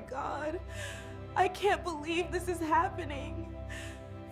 God. I can't believe this is happening.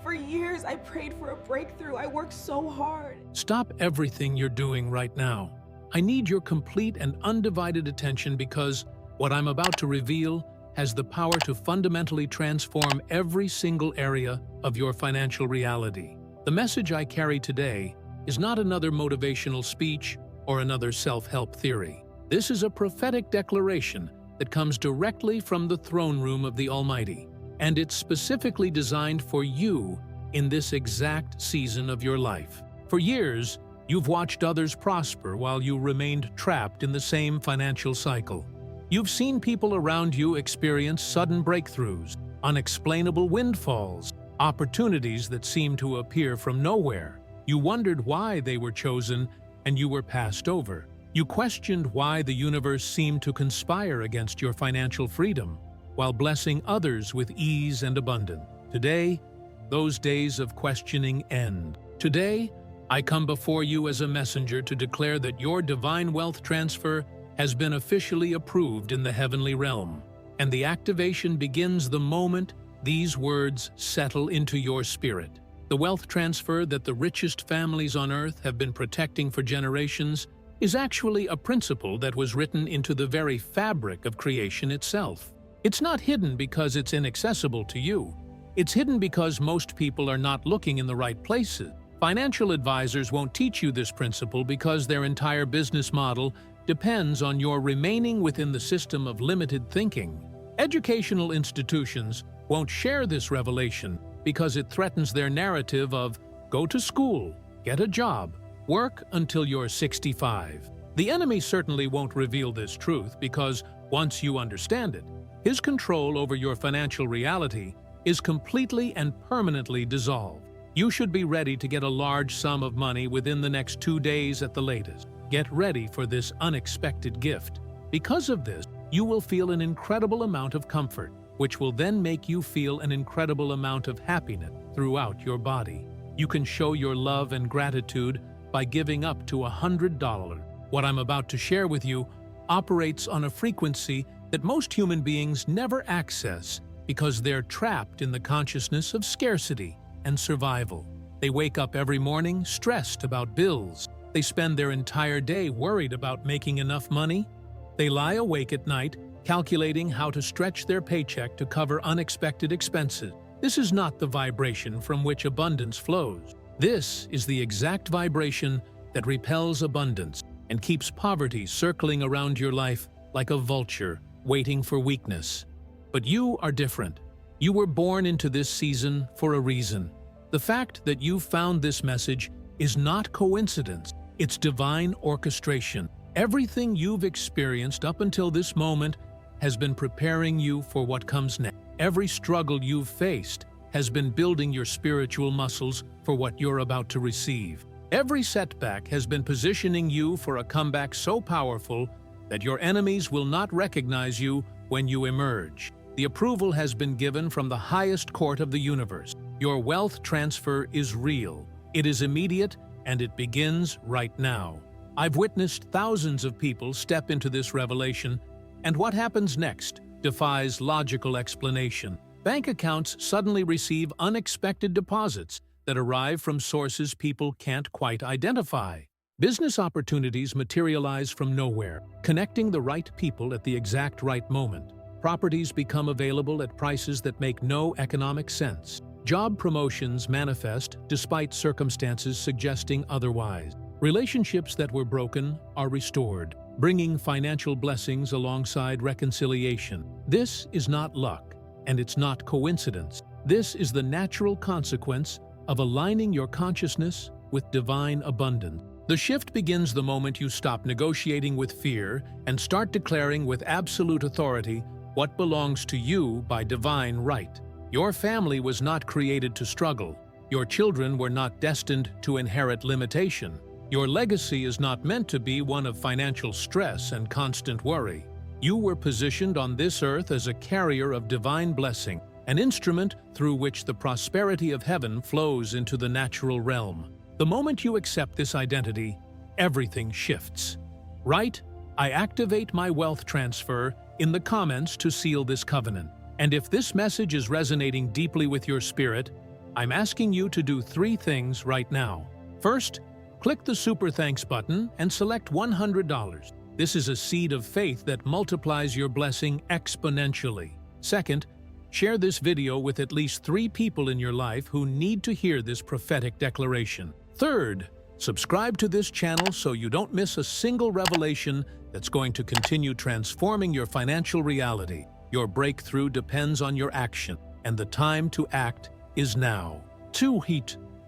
For years, I prayed for a breakthrough. I worked so hard. Stop everything you're doing right now. I need your complete and undivided attention because what I'm about to reveal has the power to fundamentally transform every single area of your financial reality. The message I carry today is not another motivational speech or another self-help theory. This is a prophetic declaration that comes directly from the throne room of the Almighty, and it's specifically designed for you in this exact season of your life. For years, you've watched others prosper while you remained trapped in the same financial cycle. You've seen people around you experience sudden breakthroughs, unexplainable windfalls, opportunities that seem to appear from nowhere. You wondered why they were chosen and you were passed over. You questioned why the universe seemed to conspire against your financial freedom while blessing others with ease and abundance. Today, those days of questioning end. Today, I come before you as a messenger to declare that your divine wealth transfer has been officially approved in the heavenly realm, and the activation begins the moment these words settle into your spirit. The wealth transfer that the richest families on earth have been protecting for generations is actually a principle that was written into the very fabric of creation itself. It's not hidden because it's inaccessible to you. It's hidden because most people are not looking in the right places. Financial advisors won't teach you this principle because their entire business model depends on your remaining within the system of limited thinking. Educational institutions won't share this revelation because it threatens their narrative of go to school, get a job, work until you're 65. The enemy certainly won't reveal this truth because once you understand it, his control over your financial reality is completely and permanently dissolved. You should be ready to get a large sum of money within the next 2 days at the latest. Get ready for this unexpected gift. Because of this, you will feel an incredible amount of comfort, which will then make you feel an incredible amount of happiness throughout your body. You can show your love and gratitude by giving up to $100. What I'm about to share with you operates on a frequency that most human beings never access because they're trapped in the consciousness of scarcity and survival. They wake up every morning stressed about bills. They spend their entire day worried about making enough money. They lie awake at night calculating how to stretch their paycheck to cover unexpected expenses. This is not the vibration from which abundance flows. This is the exact vibration that repels abundance and keeps poverty circling around your life like a vulture waiting for weakness. But you are different. You were born into this season for a reason. The fact that you found this message is not coincidence, it's divine orchestration. Everything you've experienced up until this moment has been preparing you for what comes next. Every struggle you've faced has been building your spiritual muscles for what you're about to receive. Every setback has been positioning you for a comeback so powerful that your enemies will not recognize you when you emerge. The approval has been given from the highest court of the universe. Your wealth transfer is real. It is immediate, and it begins right now. I've witnessed thousands of people step into this revelation, and what happens next defies logical explanation. Bank accounts suddenly receive unexpected deposits that arrive from sources people can't quite identify. Business opportunities materialize from nowhere, connecting the right people at the exact right moment. Properties become available at prices that make no economic sense. Job promotions manifest despite circumstances suggesting otherwise. Relationships that were broken are restored, bringing financial blessings alongside reconciliation. This is not luck, and it's not coincidence. This is the natural consequence of aligning your consciousness with divine abundance. The shift begins the moment you stop negotiating with fear and start declaring with absolute authority what belongs to you by divine right. Your family was not created to struggle. Your children were not destined to inherit limitation. Your legacy is not meant to be one of financial stress and constant worry. You were positioned on this earth as a carrier of divine blessing, an instrument through which the prosperity of heaven flows into the natural realm. The moment you accept this identity, everything shifts. Right? I activate my wealth transfer in the comments to seal this covenant. And if this message is resonating deeply with your spirit, I'm asking you to do 3 things right now. First, click the Super Thanks button and select $100. This is a seed of faith that multiplies your blessing exponentially. Second, share this video with at least 3 people in your life who need to hear this prophetic declaration. Third, subscribe to this channel so you don't miss a single revelation that's going to continue transforming your financial reality. Your breakthrough depends on your action, and the time to act is now. 2.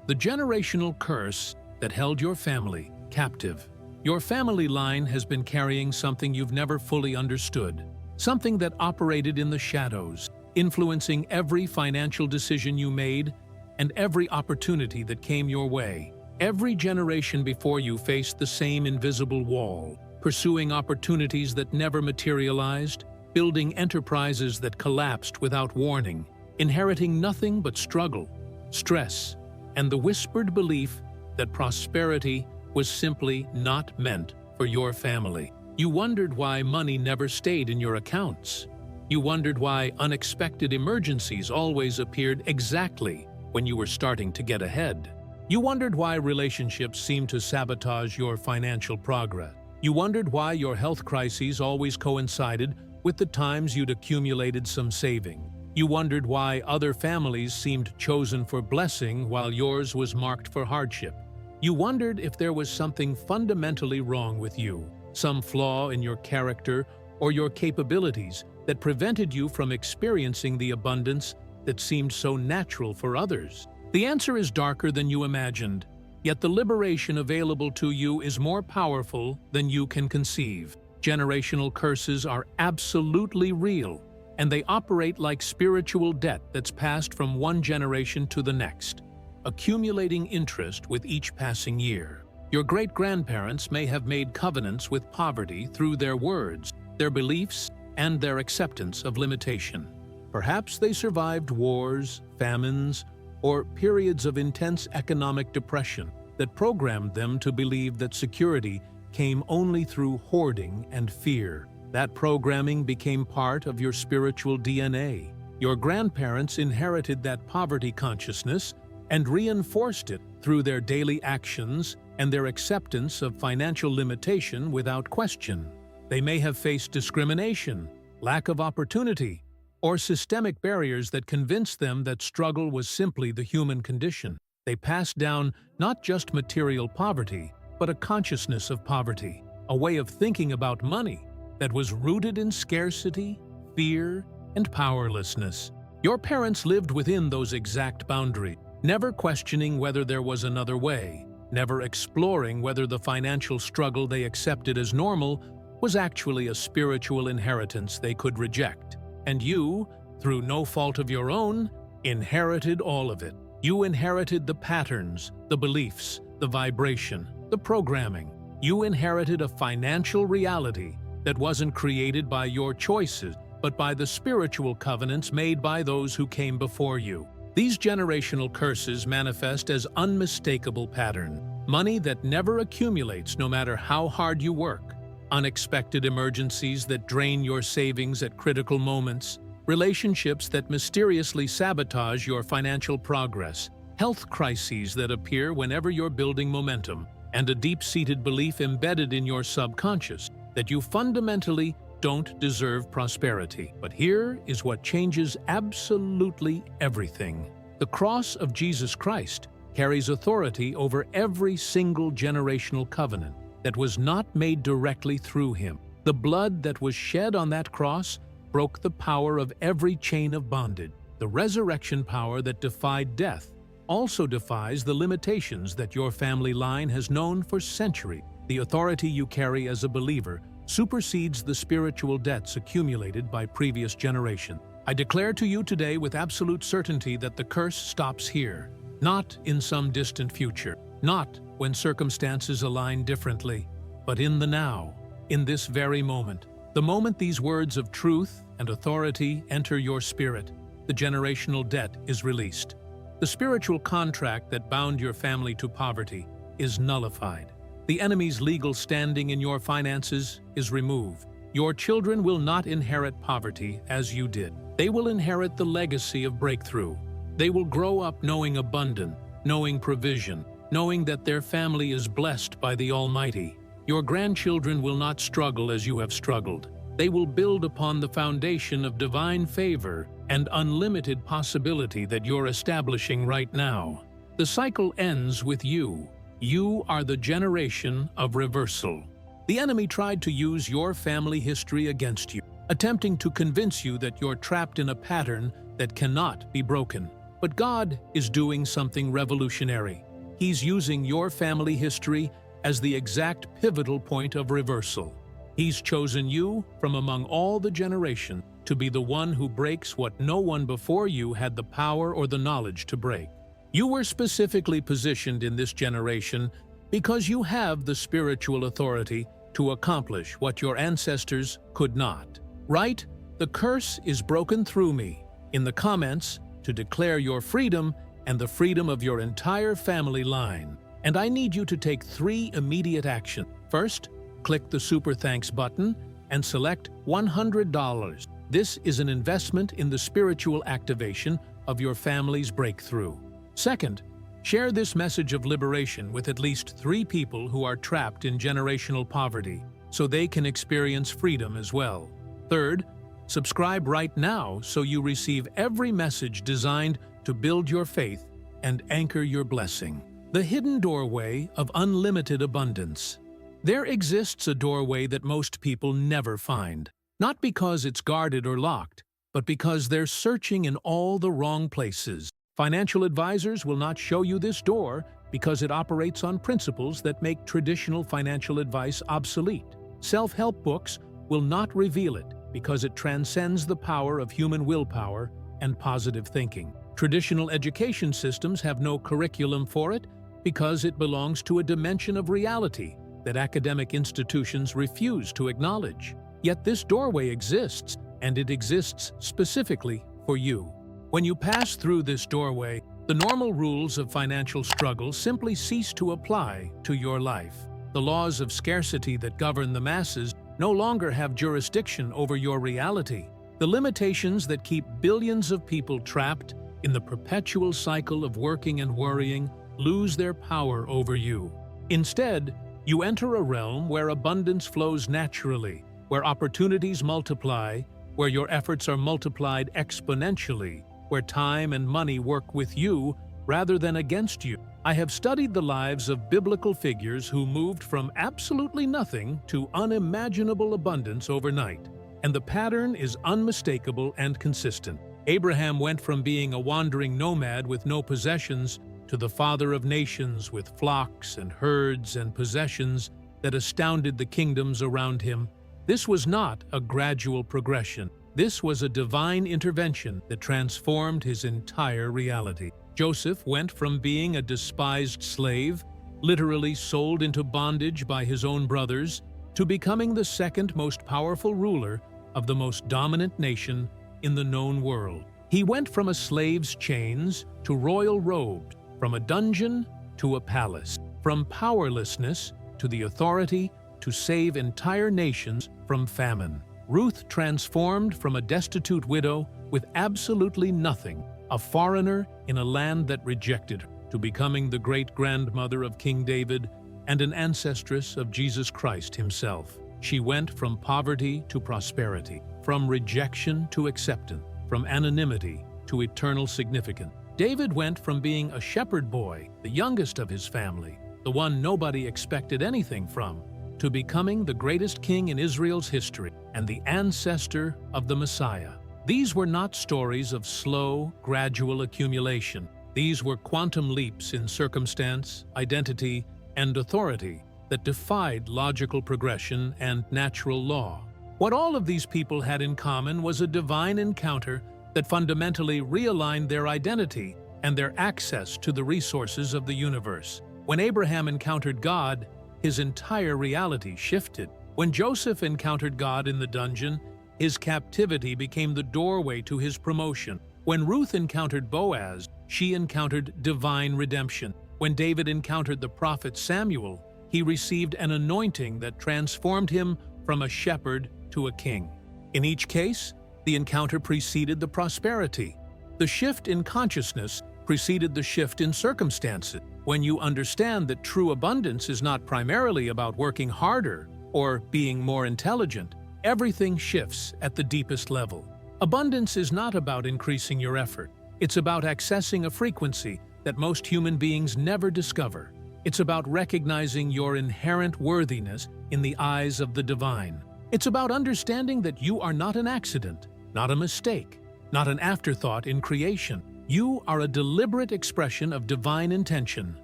The generational curse that held your family captive. Your family line has been carrying something you've never fully understood, something that operated in the shadows, influencing every financial decision you made and every opportunity that came your way. Every generation before you faced the same invisible wall, pursuing opportunities that never materialized, building enterprises that collapsed without warning, inheriting nothing but struggle, stress, and the whispered belief that prosperity was simply not meant for your family. You wondered why money never stayed in your accounts. You wondered why unexpected emergencies always appeared exactly when you were starting to get ahead. You wondered why relationships seemed to sabotage your financial progress. You wondered why your health crises always coincided with the times you'd accumulated some saving. You wondered why other families seemed chosen for blessing while yours was marked for hardship. You wondered if there was something fundamentally wrong with you, some flaw in your character or your capabilities that prevented you from experiencing the abundance that seemed so natural for others. The answer is darker than you imagined, yet the liberation available to you is more powerful than you can conceive. Generational curses are absolutely real, and they operate like spiritual debt that's passed from one generation to the next, accumulating interest with each passing year. Your great-grandparents may have made covenants with poverty through their words, their beliefs, and their acceptance of limitation. Perhaps they survived wars, famines, or periods of intense economic depression that programmed them to believe that security came only through hoarding and fear. That programming became part of your spiritual DNA. Your grandparents inherited that poverty consciousness and reinforced it through their daily actions and their acceptance of financial limitation without question. They may have faced discrimination, lack of opportunity, or systemic barriers that convinced them that struggle was simply the human condition. They passed down not just material poverty, but a consciousness of poverty, a way of thinking about money that was rooted in scarcity, fear, and powerlessness. Your parents lived within those exact boundaries, never questioning whether there was another way, never exploring whether the financial struggle they accepted as normal was actually a spiritual inheritance they could reject. And you, through no fault of your own, inherited all of it. You inherited the patterns, the beliefs, the vibration, the programming. You inherited a financial reality that wasn't created by your choices, but by the spiritual covenants made by those who came before you. These generational curses manifest as unmistakable pattern. Money that never accumulates no matter how hard you work. Unexpected emergencies that drain your savings at critical moments. Relationships that mysteriously sabotage your financial progress. Health crises that appear whenever you're building momentum. And a deep-seated belief embedded in your subconscious that you fundamentally don't deserve prosperity. But here is what changes absolutely everything. The cross of Jesus Christ carries authority over every single generational covenant that was not made directly through him. The blood that was shed on that cross broke the power of every chain of bondage. The resurrection power that defied death also defies the limitations that your family line has known for centuries. The authority you carry as a believer supersedes the spiritual debts accumulated by previous generations. I declare to you today with absolute certainty that the curse stops here, not in some distant future, not when circumstances align differently, but in the now, in this very moment. The moment these words of truth and authority enter your spirit, the generational debt is released. The spiritual contract that bound your family to poverty is nullified. The enemy's legal standing in your finances is removed. Your children will not inherit poverty as you did. They will inherit the legacy of breakthrough. They will grow up knowing abundance, knowing provision, knowing that their family is blessed by the Almighty. Your grandchildren will not struggle as you have struggled. They will build upon the foundation of divine favor and unlimited possibility that you're establishing right now. The cycle ends with you. You are the generation of reversal. The enemy tried to use your family history against you, attempting to convince you that you're trapped in a pattern that cannot be broken. But God is doing something revolutionary. He's using your family history as the exact pivotal point of reversal. He's chosen you from among all the generations to be the one who breaks what no one before you had the power or the knowledge to break. You were specifically positioned in this generation because you have the spiritual authority to accomplish what your ancestors could not. Write, "The curse is broken through me," in the comments to declare your freedom and the freedom of your entire family line. And I need you to take 3 immediate actions. First, click the Super Thanks button and select $100. This is an investment in the spiritual activation of your family's breakthrough. Second, share this message of liberation with at least 3 people who are trapped in generational poverty, so they can experience freedom as well. Third, subscribe right now so you receive every message designed to build your faith and anchor your blessing. The hidden doorway of unlimited abundance. There exists a doorway that most people never find, not because it's guarded or locked, but because they're searching in all the wrong places. Financial advisors will not show you this door because it operates on principles that make traditional financial advice obsolete. Self-help books will not reveal it because it transcends the power of human willpower and positive thinking. Traditional education systems have no curriculum for it because it belongs to a dimension of reality that academic institutions refuse to acknowledge. Yet this doorway exists, and it exists specifically for you. When you pass through this doorway, the normal rules of financial struggle simply cease to apply to your life. The laws of scarcity that govern the masses no longer have jurisdiction over your reality. The limitations that keep billions of people trapped in the perpetual cycle of working and worrying lose their power over you. Instead, you enter a realm where abundance flows naturally, where opportunities multiply, where your efforts are multiplied exponentially, where time and money work with you rather than against you. I have studied the lives of biblical figures who moved from absolutely nothing to unimaginable abundance overnight, and the pattern is unmistakable and consistent. Abraham went from being a wandering nomad with no possessions to the father of nations with flocks and herds and possessions that astounded the kingdoms around him. This was not a gradual progression. This was a divine intervention that transformed his entire reality. Joseph went from being a despised slave, literally sold into bondage by his own brothers, to becoming the second most powerful ruler of the most dominant nation in the known world. He went from a slave's chains to royal robes, from a dungeon to a palace, from powerlessness to the authority to save entire nations from famine. Ruth transformed from a destitute widow with absolutely nothing, a foreigner in a land that rejected her, to becoming the great-grandmother of King David and an ancestress of Jesus Christ himself. She went from poverty to prosperity, from rejection to acceptance, from anonymity to eternal significance. David went from being a shepherd boy, the youngest of his family, the one nobody expected anything from, to becoming the greatest king in Israel's history and the ancestor of the Messiah. These were not stories of slow, gradual accumulation. These were quantum leaps in circumstance, identity, and authority that defied logical progression and natural law. What all of these people had in common was a divine encounter that fundamentally realigned their identity and their access to the resources of the universe. When Abraham encountered God, his entire reality shifted. When Joseph encountered God in the dungeon, his captivity became the doorway to his promotion. When Ruth encountered Boaz, she encountered divine redemption. When David encountered the prophet Samuel, he received an anointing that transformed him from a shepherd to a king. In each case, the encounter preceded the prosperity. The shift in consciousness preceded the shift in circumstances. When you understand that true abundance is not primarily about working harder or being more intelligent, everything shifts at the deepest level. Abundance is not about increasing your effort. It's about accessing a frequency that most human beings never discover. It's about recognizing your inherent worthiness in the eyes of the divine. It's about understanding that you are not an accident, not a mistake, not an afterthought in creation. You are a deliberate expression of divine intention,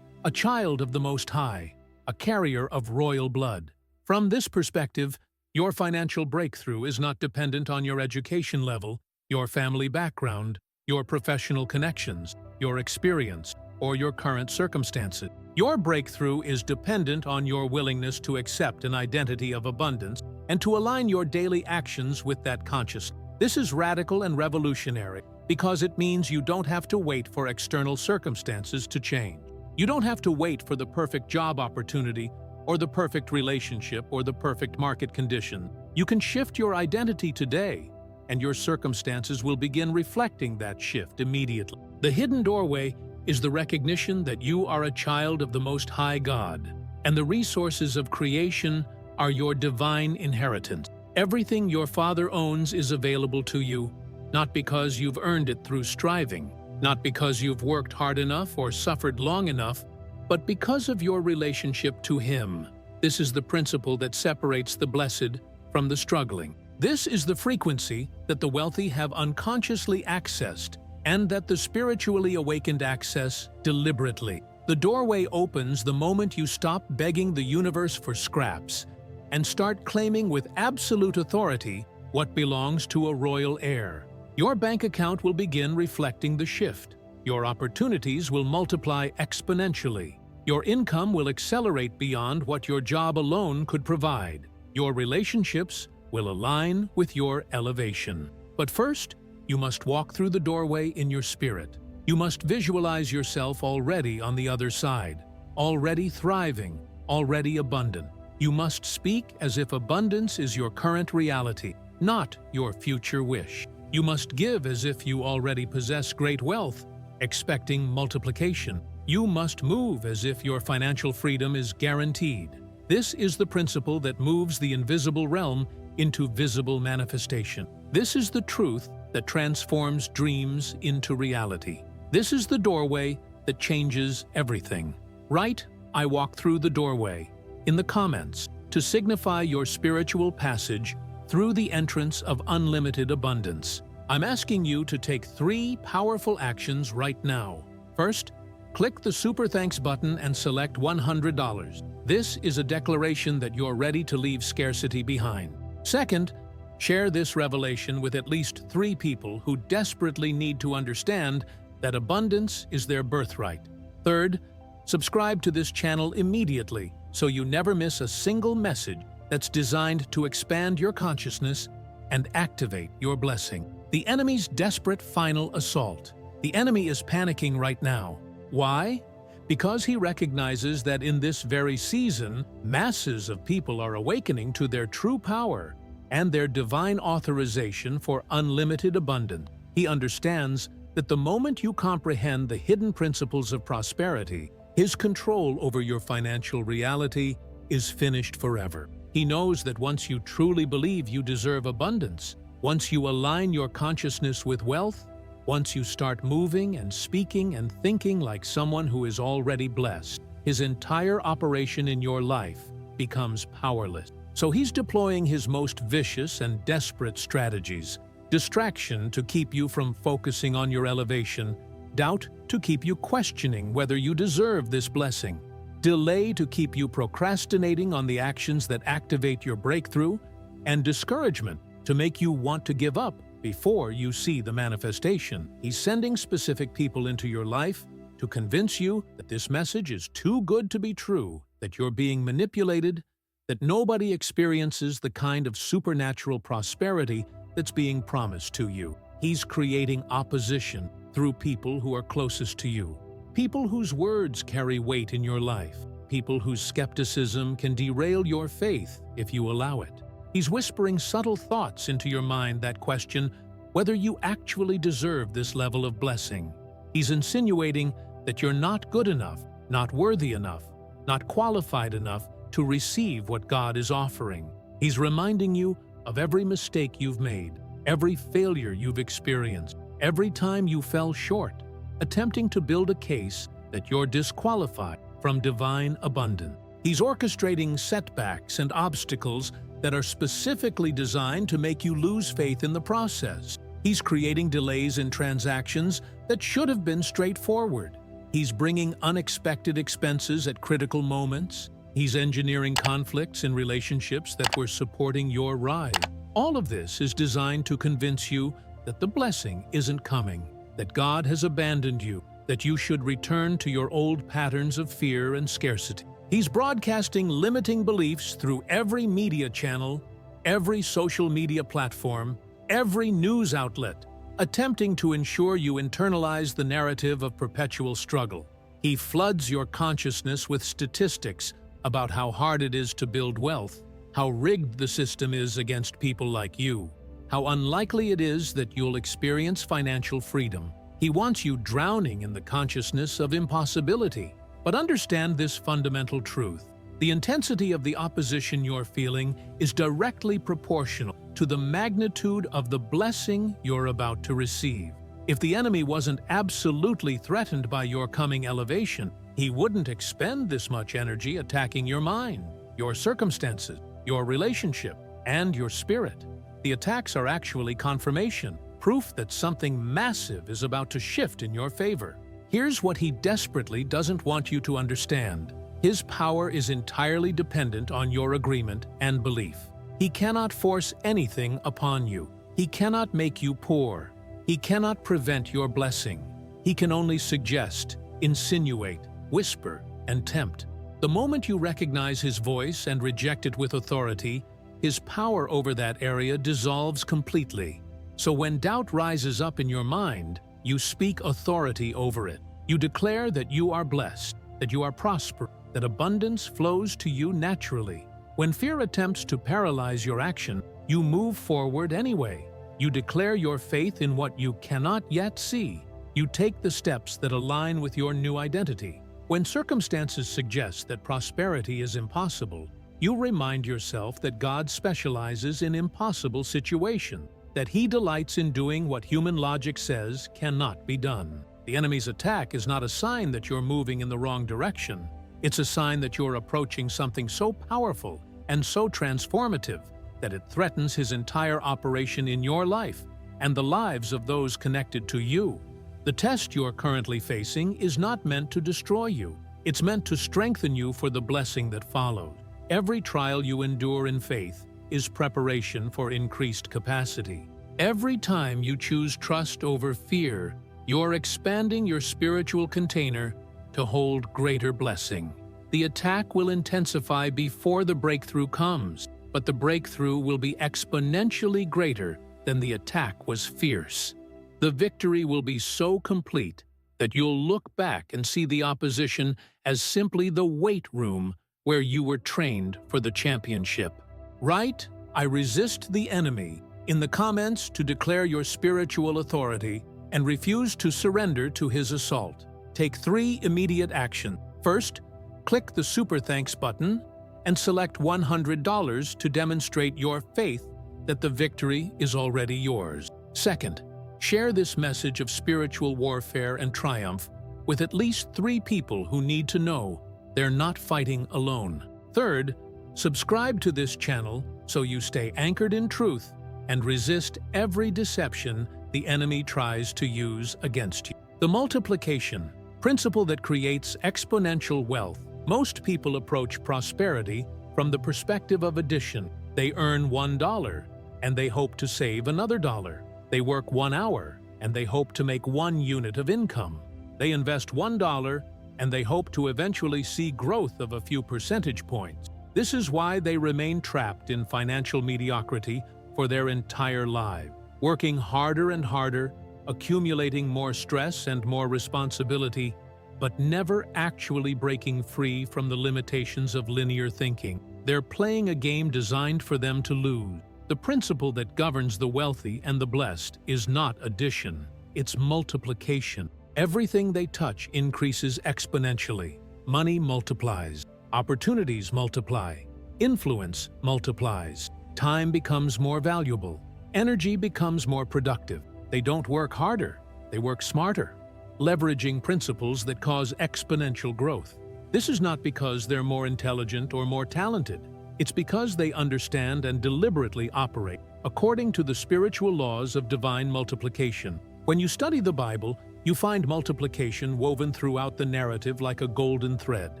a child of the Most High, a carrier of royal blood. From this perspective, your financial breakthrough is not dependent on your education level, your family background, your professional connections, your experience, or your current circumstances. Your breakthrough is dependent on your willingness to accept an identity of abundance and to align your daily actions with that consciousness. This is radical and revolutionary because it means you don't have to wait for external circumstances to change. You don't have to wait for the perfect job opportunity or the perfect relationship or the perfect market condition. You can shift your identity today, and your circumstances will begin reflecting that shift immediately. The hidden doorway is the recognition that you are a child of the Most High God, and the resources of creation are your divine inheritance. Everything your Father owns is available to you, not because you've earned it through striving, not because you've worked hard enough or suffered long enough, but because of your relationship to Him. This is the principle that separates the blessed from the struggling. This is the frequency that the wealthy have unconsciously accessed and that the spiritually awakened access deliberately. The doorway opens the moment you stop begging the universe for scraps and start claiming with absolute authority what belongs to a royal heir. Your bank account will begin reflecting the shift. Your opportunities will multiply exponentially. Your income will accelerate beyond what your job alone could provide. Your relationships will align with your elevation. But first, you must walk through the doorway in your spirit. You must visualize yourself already on the other side, already thriving, already abundant. You must speak as if abundance is your current reality, not your future wish. You must give as if you already possess great wealth, expecting multiplication. You must move as if your financial freedom is guaranteed. This is the principle that moves the invisible realm into visible manifestation. This is the truth that transforms dreams into reality. This is the doorway that changes everything. Write, "I walk through the doorway," in the comments to signify your spiritual passage through the entrance of unlimited abundance. I'm asking you to take 3 powerful actions right now. First, click the Super Thanks button and select $100. This is a declaration that you're ready to leave scarcity behind. Second, share this revelation with at least 3 people who desperately need to understand that abundance is their birthright. Third, subscribe to this channel immediately so you never miss a single message that's designed to expand your consciousness and activate your blessing. The enemy's desperate final assault. The enemy is panicking right now. Why? Because he recognizes that in this very season, masses of people are awakening to their true power and their divine authorization for unlimited abundance. He understands that the moment you comprehend the hidden principles of prosperity, his control over your financial reality is finished forever. He knows that once you truly believe you deserve abundance, once you align your consciousness with wealth, once you start moving and speaking and thinking like someone who is already blessed, his entire operation in your life becomes powerless. So he's deploying his most vicious and desperate strategies: distraction to keep you from focusing on your elevation, doubt to keep you questioning whether you deserve this blessing, delay to keep you procrastinating on the actions that activate your breakthrough, and discouragement to make you want to give up before you see the manifestation. He's sending specific people into your life to convince you that this message is too good to be true, that you're being manipulated, that nobody experiences the kind of supernatural prosperity that's being promised to you. He's creating opposition through people who are closest to you, people whose words carry weight in your life, people whose skepticism can derail your faith if you allow it. He's whispering subtle thoughts into your mind that question whether you actually deserve this level of blessing. He's insinuating that you're not good enough, not worthy enough, not qualified enough to receive what God is offering. He's reminding you of every mistake you've made, every failure you've experienced, every time you fell short, attempting to build a case that you're disqualified from divine abundance. He's orchestrating setbacks and obstacles that are specifically designed to make you lose faith in the process. He's creating delays in transactions that should have been straightforward. He's bringing unexpected expenses at critical moments. He's engineering conflicts in relationships that were supporting your ride. All of this is designed to convince you that the blessing isn't coming, that God has abandoned you, that you should return to your old patterns of fear and scarcity. He's broadcasting limiting beliefs through every media channel, every social media platform, every news outlet, attempting to ensure you internalize the narrative of perpetual struggle. He floods your consciousness with statistics about how hard it is to build wealth, how rigged the system is against people like you, how unlikely it is that you'll experience financial freedom. He wants you drowning in the consciousness of impossibility. But understand this fundamental truth. The intensity of the opposition you're feeling is directly proportional to the magnitude of the blessing you're about to receive. If the enemy wasn't absolutely threatened by your coming elevation, he wouldn't expend this much energy attacking your mind, your circumstances, your relationship, and your spirit. The attacks are actually confirmation, proof that something massive is about to shift in your favor. Here's what he desperately doesn't want you to understand. His power is entirely dependent on your agreement and belief. He cannot force anything upon you. He cannot make you poor. He cannot prevent your blessing. He can only suggest, insinuate, whisper, and tempt. The moment you recognize his voice and reject it with authority, his power over that area dissolves completely. So when doubt rises up in your mind, you speak authority over it. You declare that you are blessed, that you are prosperous, that abundance flows to you naturally. When fear attempts to paralyze your action, you move forward anyway. You declare your faith in what you cannot yet see. You take the steps that align with your new identity. When circumstances suggest that prosperity is impossible, you remind yourself that God specializes in impossible situations, that He delights in doing what human logic says cannot be done. The enemy's attack is not a sign that you're moving in the wrong direction. It's a sign that you're approaching something so powerful and so transformative that it threatens his entire operation in your life and the lives of those connected to you. The test you're currently facing is not meant to destroy you. It's meant to strengthen you for the blessing that follows. Every trial you endure in faith is preparation for increased capacity. Every time you choose trust over fear, you're expanding your spiritual container to hold greater blessing. The attack will intensify before the breakthrough comes, but the breakthrough will be exponentially greater than the attack was fierce. The victory will be so complete that you'll look back and see the opposition as simply the weight room where you were trained for the championship. Write, "I resist the enemy," in the comments to declare your spiritual authority and refuse to surrender to his assault. Take 3 immediate actions. First, click the Super Thanks button and select $100 to demonstrate your faith that the victory is already yours. Second, share this message of spiritual warfare and triumph with at least 3 people who need to know they're not fighting alone. Third, subscribe to this channel so you stay anchored in truth and resist every deception the enemy tries to use against you. The multiplication principle that creates exponential wealth. Most people approach prosperity from the perspective of addition. They earn $1 and they hope to save another $1. They work 1 hour and they hope to make 1 unit of income. They invest $1 and they hope to eventually see growth of a few percentage points. This is why they remain trapped in financial mediocrity for their entire life, working harder and harder, accumulating more stress and more responsibility, but never actually breaking free from the limitations of linear thinking. They're playing a game designed for them to lose. The principle that governs the wealthy and the blessed is not addition, it's multiplication. Everything they touch increases exponentially. Money multiplies, opportunities multiply, influence multiplies, time becomes more valuable, energy becomes more productive. They don't work harder, they work smarter, leveraging principles that cause exponential growth. This is not because they're more intelligent or more talented. It's because they understand and deliberately operate according to the spiritual laws of divine multiplication. When you study the Bible, you find multiplication woven throughout the narrative like a golden thread.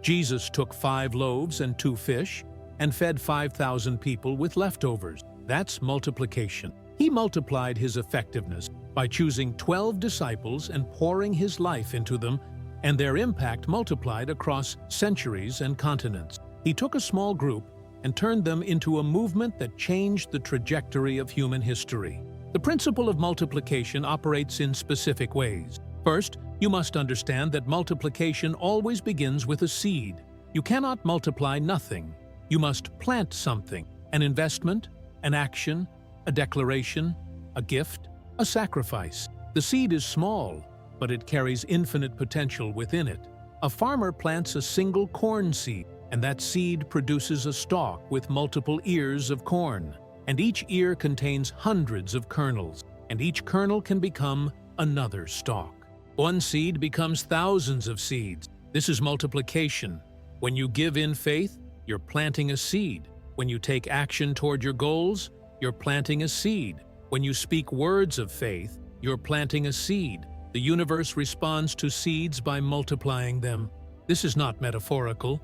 Jesus took 5 loaves and 2 fish and fed 5,000 people with leftovers. That's multiplication. He multiplied his effectiveness by choosing 12 disciples and pouring his life into them, and their impact multiplied across centuries and continents. He took a small group and turned them into a movement that changed the trajectory of human history. The principle of multiplication operates in specific ways. First, you must understand that multiplication always begins with a seed. You cannot multiply nothing. You must plant something, an investment, an action, a declaration, a gift, a sacrifice. The seed is small, but it carries infinite potential within it. A farmer plants a single corn seed, and that seed produces a stalk with multiple ears of corn. And each ear contains hundreds of kernels, and each kernel can become another stalk. One seed becomes thousands of seeds. This is multiplication. When you give in faith, you're planting a seed. When you take action toward your goals, you're planting a seed. When you speak words of faith, you're planting a seed. The universe responds to seeds by multiplying them. This is not metaphorical.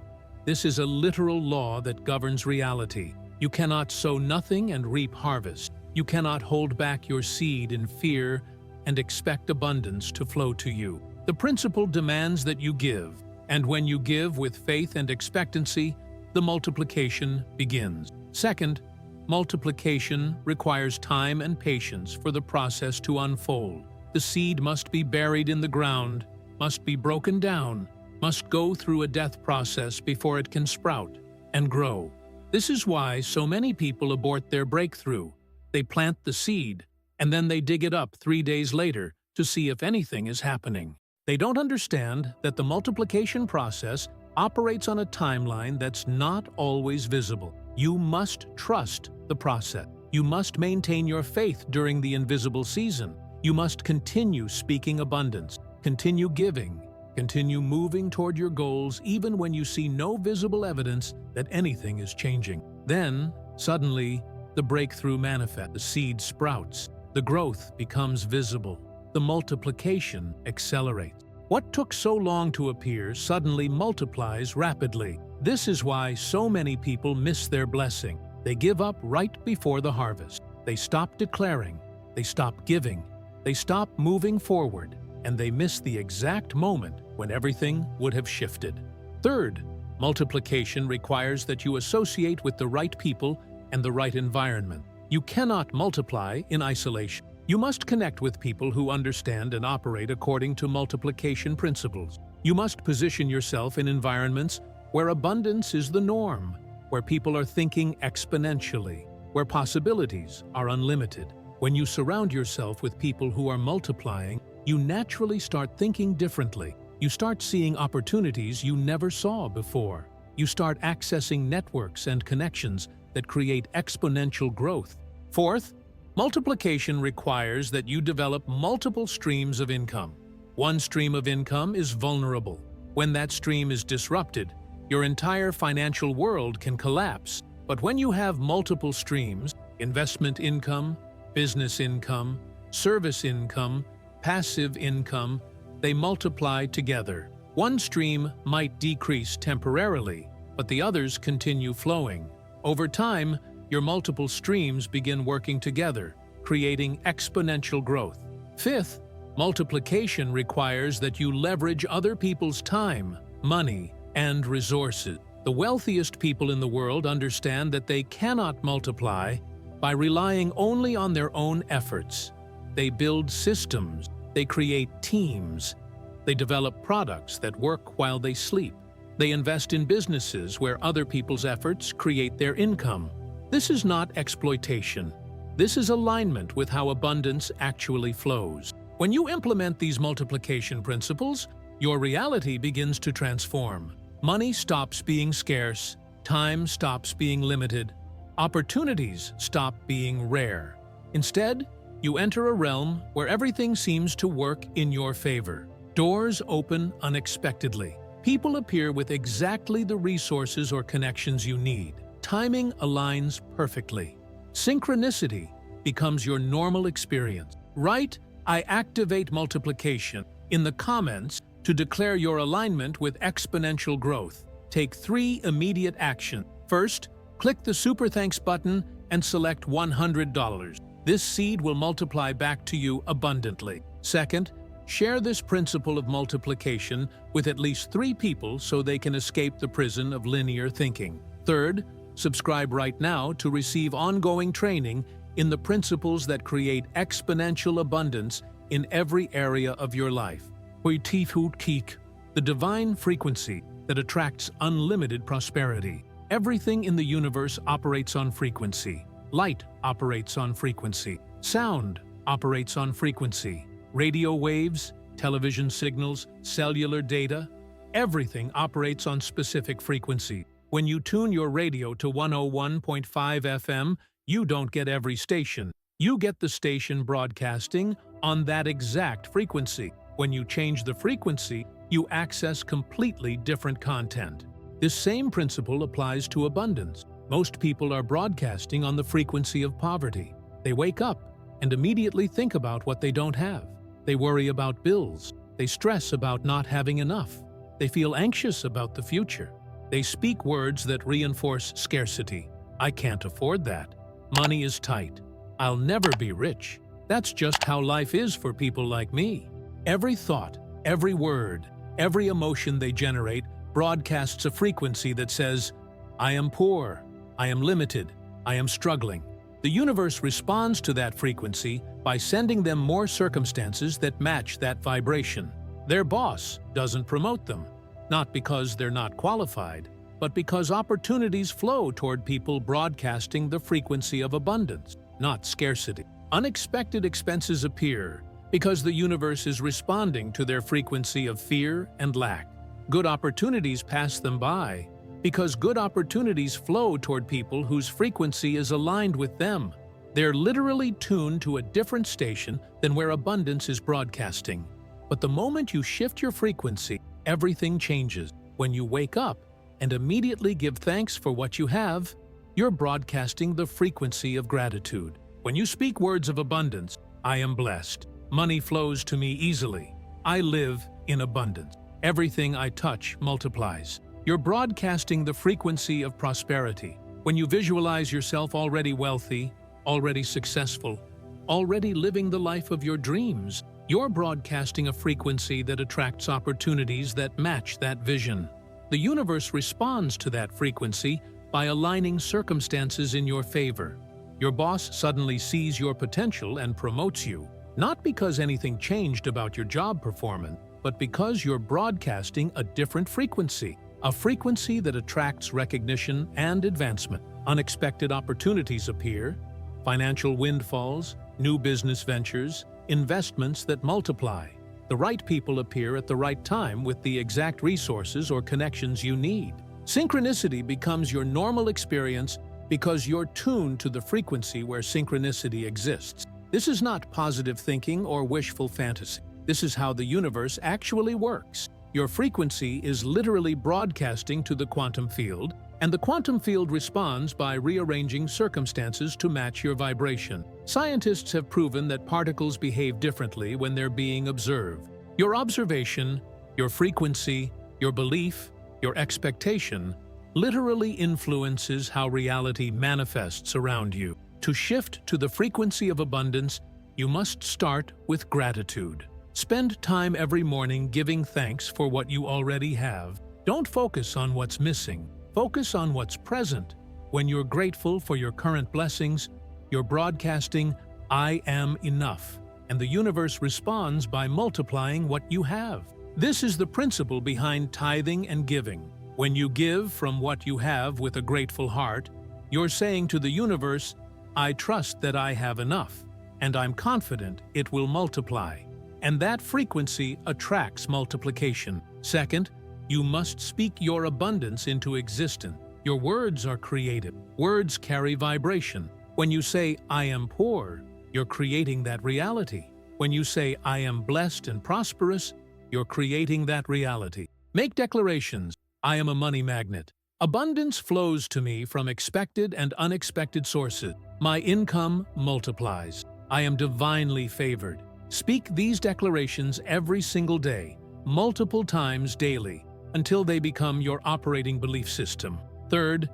This is a literal law that governs reality. You cannot sow nothing and reap harvest. You cannot hold back your seed in fear and expect abundance to flow to you. The principle demands that you give, and when you give with faith and expectancy, the multiplication begins. Second, multiplication requires time and patience for the process to unfold. The seed must be buried in the ground, must be broken down, must go through a death process before it can sprout and grow. This is why so many people abort their breakthrough. They plant the seed, and then they dig it up 3 days later to see if anything is happening. They don't understand that the multiplication process operates on a timeline that's not always visible. You must trust the process. You must maintain your faith during the invisible season. You must continue speaking abundance, continue giving, continue moving toward your goals even when you see no visible evidence that anything is changing. Then, suddenly, the breakthrough manifests, the seed sprouts, the growth becomes visible, the multiplication accelerates. What took so long to appear suddenly multiplies rapidly. This is why so many people miss their blessing. They give up right before the harvest. They stop declaring, they stop giving, they stop moving forward, and they miss the exact moment when everything would have shifted. Third, multiplication requires that you associate with the right people and the right environment. You cannot multiply in isolation. You must connect with people who understand and operate according to multiplication principles. You must position yourself in environments where abundance is the norm, where people are thinking exponentially, where possibilities are unlimited. When you surround yourself with people who are multiplying, you naturally start thinking differently. You start seeing opportunities you never saw before. You start accessing networks and connections that create exponential growth. Fourth, multiplication requires that you develop multiple streams of income. One stream of income is vulnerable. When that stream is disrupted, your entire financial world can collapse. But when you have multiple streams, investment income, business income, service income, passive income, they multiply together. One stream might decrease temporarily, but the others continue flowing. Over time, your multiple streams begin working together, creating exponential growth. Fifth, multiplication requires that you leverage other people's time, money, and resources. The wealthiest people in the world understand that they cannot multiply by relying only on their own efforts. They build systems, they create teams, they develop products that work while they sleep. They invest in businesses where other people's efforts create their income. This is not exploitation. This is alignment with how abundance actually flows. When you implement these multiplication principles, your reality begins to transform. Money stops being scarce, time stops being limited, opportunities stop being rare. Instead, you enter a realm where everything seems to work in your favor. Doors open unexpectedly. People appear with exactly the resources or connections you need. Timing aligns perfectly. Synchronicity becomes your normal experience. Write, "I activate multiplication" in the comments to declare your alignment with exponential growth. Take 3 immediate actions. First, click the Super Thanks button and select $100. This seed will multiply back to you abundantly. Second, share this principle of multiplication with at least 3 people so they can escape the prison of linear thinking. Third, subscribe right now to receive ongoing training in the principles that create exponential abundance in every area of your life. The divine frequency that attracts unlimited prosperity. Everything in the universe operates on frequency. Light operates on frequency. Sound operates on frequency. Radio waves, television signals, cellular data, everything operates on specific frequency. When you tune your radio to 101.5 FM, you don't get every station. You get the station broadcasting on that exact frequency. When you change the frequency, you access completely different content. This same principle applies to abundance. Most people are broadcasting on the frequency of poverty. They wake up and immediately think about what they don't have. They worry about bills. They stress about not having enough. They feel anxious about the future. They speak words that reinforce scarcity. I can't afford that. Money is tight. I'll never be rich. That's just how life is for people like me. Every thought, every word, every emotion they generate broadcasts a frequency that says, I am poor, I am limited, I am struggling. The universe responds to that frequency by sending them more circumstances that match that vibration. Their boss doesn't promote them, not because they're not qualified, but because opportunities flow toward people broadcasting the frequency of abundance, not scarcity. Unexpected expenses appear because the universe is responding to their frequency of fear and lack. Good opportunities pass them by because good opportunities flow toward people whose frequency is aligned with them. They're literally tuned to a different station than where abundance is broadcasting. But the moment you shift your frequency, everything changes. When you wake up and immediately give thanks for what you have, you're broadcasting the frequency of gratitude. When you speak words of abundance, I am blessed. Money flows to me easily. I live in abundance. Everything I touch multiplies. You're broadcasting the frequency of prosperity. When you visualize yourself already wealthy, already successful, already living the life of your dreams, you're broadcasting a frequency that attracts opportunities that match that vision. The universe responds to that frequency by aligning circumstances in your favor. Your boss suddenly sees your potential and promotes you, not because anything changed about your job performance, but because you're broadcasting a different frequency, a frequency that attracts recognition and advancement. Unexpected opportunities appear, financial windfalls, new business ventures, investments that multiply. The right people appear at the right time with the exact resources or connections you need. Synchronicity becomes your normal experience because you're tuned to the frequency where synchronicity exists. This is not positive thinking or wishful fantasy. This is how the universe actually works. Your frequency is literally broadcasting to the quantum field, and the quantum field responds by rearranging circumstances to match your vibration. Scientists have proven that particles behave differently when they're being observed. Your observation, your frequency, your belief, your expectation literally influences how reality manifests around you. To shift to the frequency of abundance, you must start with gratitude. Spend time every morning giving thanks for what you already have. Don't focus on what's missing. Focus on what's present. When you're grateful for your current blessings, you're broadcasting, I am enough, and the universe responds by multiplying what you have. This is the principle behind tithing and giving. When you give from what you have with a grateful heart, you're saying to the universe, I trust that I have enough, and I'm confident it will multiply. And that frequency attracts multiplication. Second, you must speak your abundance into existence. Your words are creative. Words carry vibration. When you say, I am poor, you're creating that reality. When you say, I am blessed and prosperous, you're creating that reality. Make declarations. I am a money magnet. Abundance flows to me from expected and unexpected sources. My income multiplies. I am divinely favored. Speak these declarations every single day, multiple times daily, until they become your operating belief system. Third,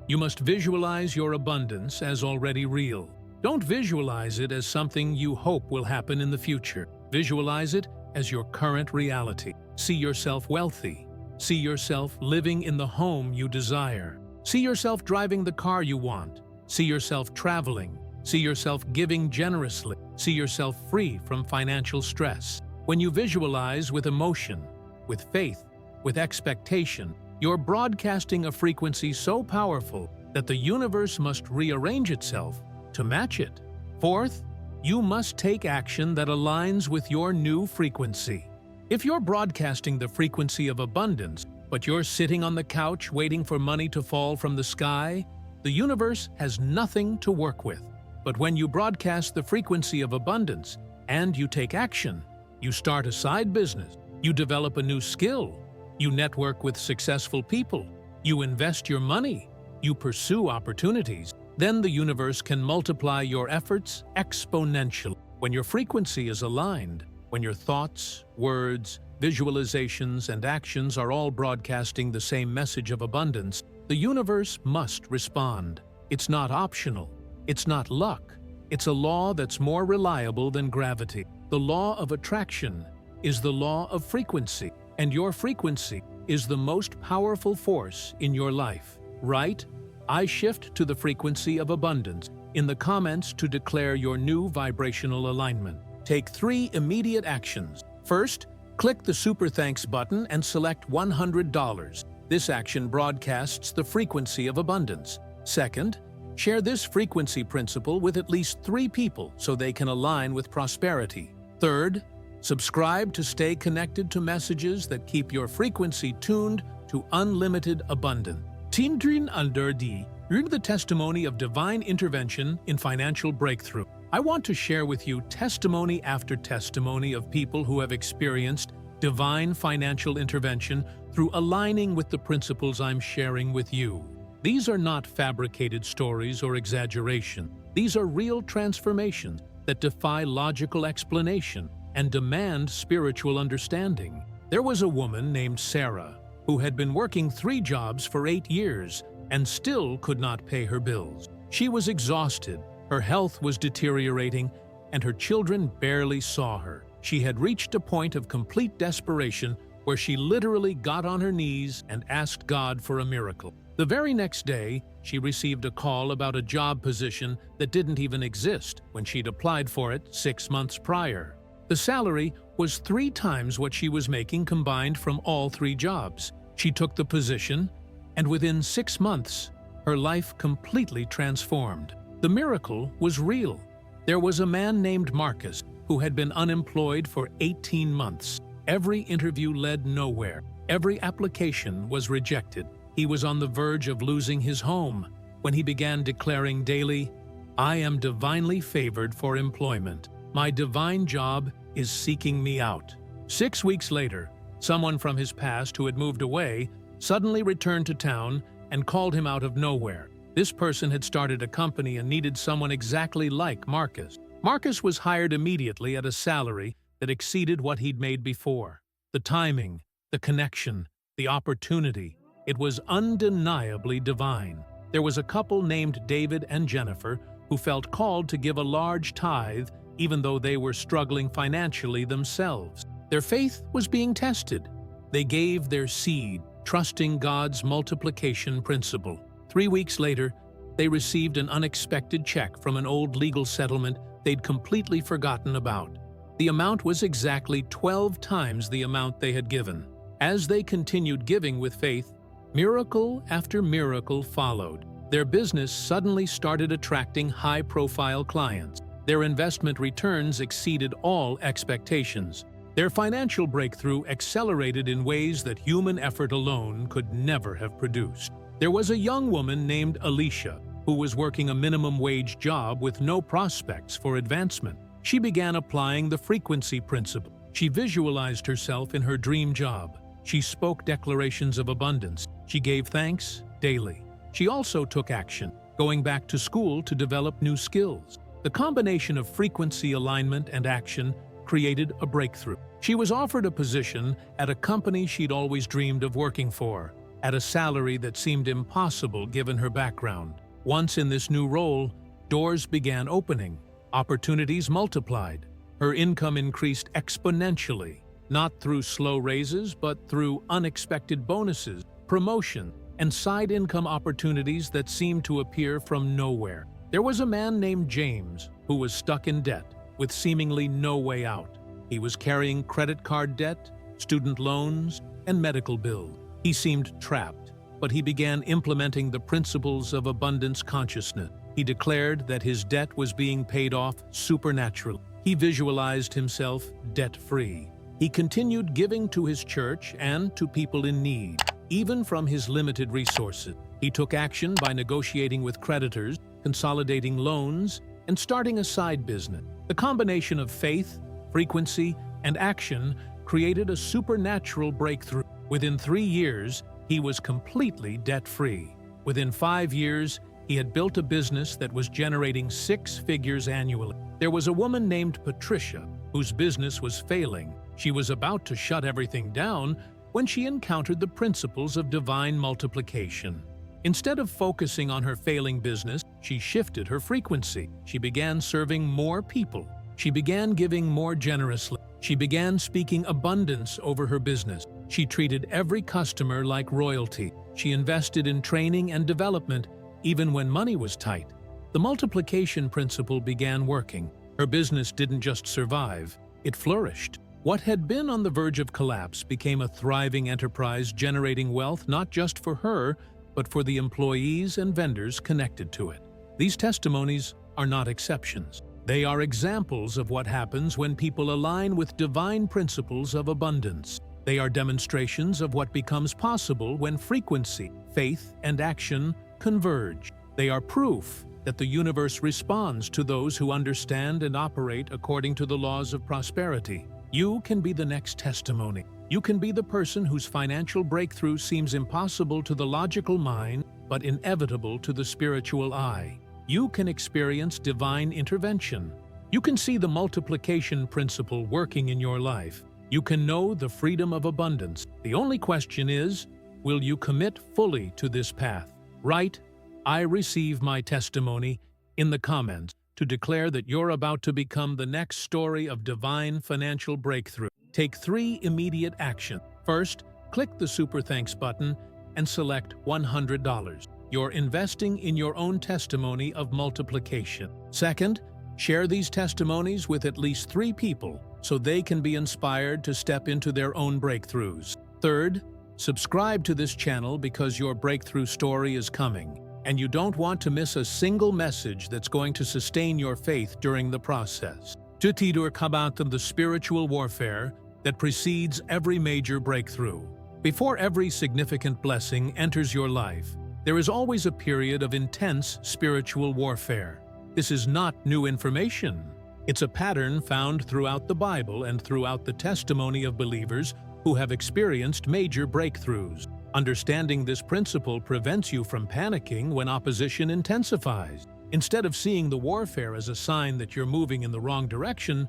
you must visualize your abundance as already real. Don't visualize it as something you hope will happen in the future. Visualize it as your current reality. See yourself wealthy. See yourself living in the home you desire. See yourself driving the car you want. See yourself traveling. See yourself giving generously. See yourself free from financial stress. When you visualize with emotion, with faith, with expectation, you're broadcasting a frequency so powerful that the universe must rearrange itself to match it. Fourth, you must take action that aligns with your new frequency. If you're broadcasting the frequency of abundance, but you're sitting on the couch waiting for money to fall from the sky, the universe has nothing to work with. But when you broadcast the frequency of abundance and you take action, you start a side business, you develop a new skill, you network with successful people, you invest your money, you pursue opportunities, then the universe can multiply your efforts exponentially. When your frequency is aligned, when your thoughts, words, visualizations, and actions are all broadcasting the same message of abundance, the universe must respond. It's not optional. It's not luck. It's a law that's more reliable than gravity. The law of attraction is the law of frequency, and your frequency is the most powerful force in your life. Right? I shift to the frequency of abundance in the comments to declare your new vibrational alignment. Take 3 immediate actions. First, click the Super Thanks button and select $100. This action broadcasts the frequency of abundance. Second, share this frequency principle with at least 3 people so they can align with prosperity. Third, subscribe to stay connected to messages that keep your frequency tuned to unlimited abundance. Tindrin Alderdi, read the testimony of divine intervention in financial breakthrough. I want to share with you testimony after testimony of people who have experienced divine financial intervention through aligning with the principles I'm sharing with you. These are not fabricated stories or exaggeration. These are real transformations that defy logical explanation and demand spiritual understanding. There was a woman named Sarah who had been working 3 jobs for 8 years and still could not pay her bills. She was exhausted, her health was deteriorating, and her children barely saw her. She had reached a point of complete desperation where she literally got on her knees and asked God for a miracle. The very next day, she received a call about a job position that didn't even exist when she'd applied for it 6 months prior. The salary was 3 times what she was making combined from all 3 jobs. She took the position, and within 6 months, her life completely transformed. The miracle was real. There was a man named Marcus who had been unemployed for 18 months. Every interview led nowhere. Every application was rejected. He was on the verge of losing his home when he began declaring daily, I am divinely favored for employment. My divine job is seeking me out. 6 weeks later, someone from his past who had moved away suddenly returned to town and called him out of nowhere. This person had started a company and needed someone exactly like Marcus. Marcus was hired immediately at a salary that exceeded what he'd made before. The timing, the connection, the opportunity, it was undeniably divine. There was a couple named David and Jennifer who felt called to give a large tithe even though they were struggling financially themselves. Their faith was being tested. They gave their seed, trusting God's multiplication principle. 3 weeks later, they received an unexpected check from an old legal settlement they'd completely forgotten about. The amount was exactly 12 times the amount they had given. As they continued giving with faith, Miracle after miracle followed. Their business suddenly started attracting high-profile clients. Their investment returns exceeded all expectations. Their financial breakthrough accelerated in ways that human effort alone could never have produced. There was a young woman named Alicia who was working a minimum wage job with no prospects for advancement. She began applying the frequency principle. She visualized herself in her dream job. She spoke declarations of abundance. She gave thanks daily. She also took action, going back to school to develop new skills. The combination of frequency alignment and action created a breakthrough. She was offered a position at a company she'd always dreamed of working for, at a salary that seemed impossible given her background. Once in this new role, doors began opening. Opportunities multiplied. Her income increased exponentially, not through slow raises, but through unexpected bonuses, promotion, and side income opportunities that seemed to appear from nowhere. There was a man named James who was stuck in debt, with seemingly no way out. He was carrying credit card debt, student loans, and medical bills. He seemed trapped, but he began implementing the principles of abundance consciousness. He declared that his debt was being paid off supernaturally. He visualized himself debt-free. He continued giving to his church and to people in need, even from his limited resources. He took action by negotiating with creditors, consolidating loans, and starting a side business. The combination of faith, frequency, and action created a supernatural breakthrough. Within 3 years, he was completely debt-free. Within 5 years, he had built a business that was generating 6 figures annually. There was a woman named Patricia whose business was failing. She was about to shut everything down when she encountered the principles of divine multiplication. Instead of focusing on her failing business, she shifted her frequency. She began serving more people. She began giving more generously. She began speaking abundance over her business. She treated every customer like royalty. She invested in training and development, even when money was tight. The multiplication principle began working. Her business didn't just survive, it flourished. What had been on the verge of collapse became a thriving enterprise generating wealth not just for her, but for the employees and vendors connected to it. These testimonies are not exceptions. They are examples of what happens when people align with divine principles of abundance. They are demonstrations of what becomes possible when frequency, faith, and action converge. They are proof that the universe responds to those who understand and operate according to the laws of prosperity. You can be the next testimony. You can be the person whose financial breakthrough seems impossible to the logical mind, but inevitable to the spiritual eye. You can experience divine intervention. You can see the multiplication principle working in your life. You can know the freedom of abundance. The only question is, will you commit fully to this path? Write, "I receive my testimony," in the comments to declare that you're about to become the next story of divine financial breakthrough. Take 3 immediate actions. First, click the Super Thanks button and select $100. You're investing in your own testimony of multiplication. Second, share these testimonies with at least 3 people so they can be inspired to step into their own breakthroughs. Third, subscribe to this channel because your breakthrough story is coming, and you don't want to miss a single message that's going to sustain your faith during the process. Tutidur Kabantam, the spiritual warfare that precedes every major breakthrough. Before every significant blessing enters your life, there is always a period of intense spiritual warfare. This is not new information. It's a pattern found throughout the Bible and throughout the testimony of believers who have experienced major breakthroughs. Understanding this principle prevents you from panicking when opposition intensifies. Instead of seeing the warfare as a sign that you're moving in the wrong direction,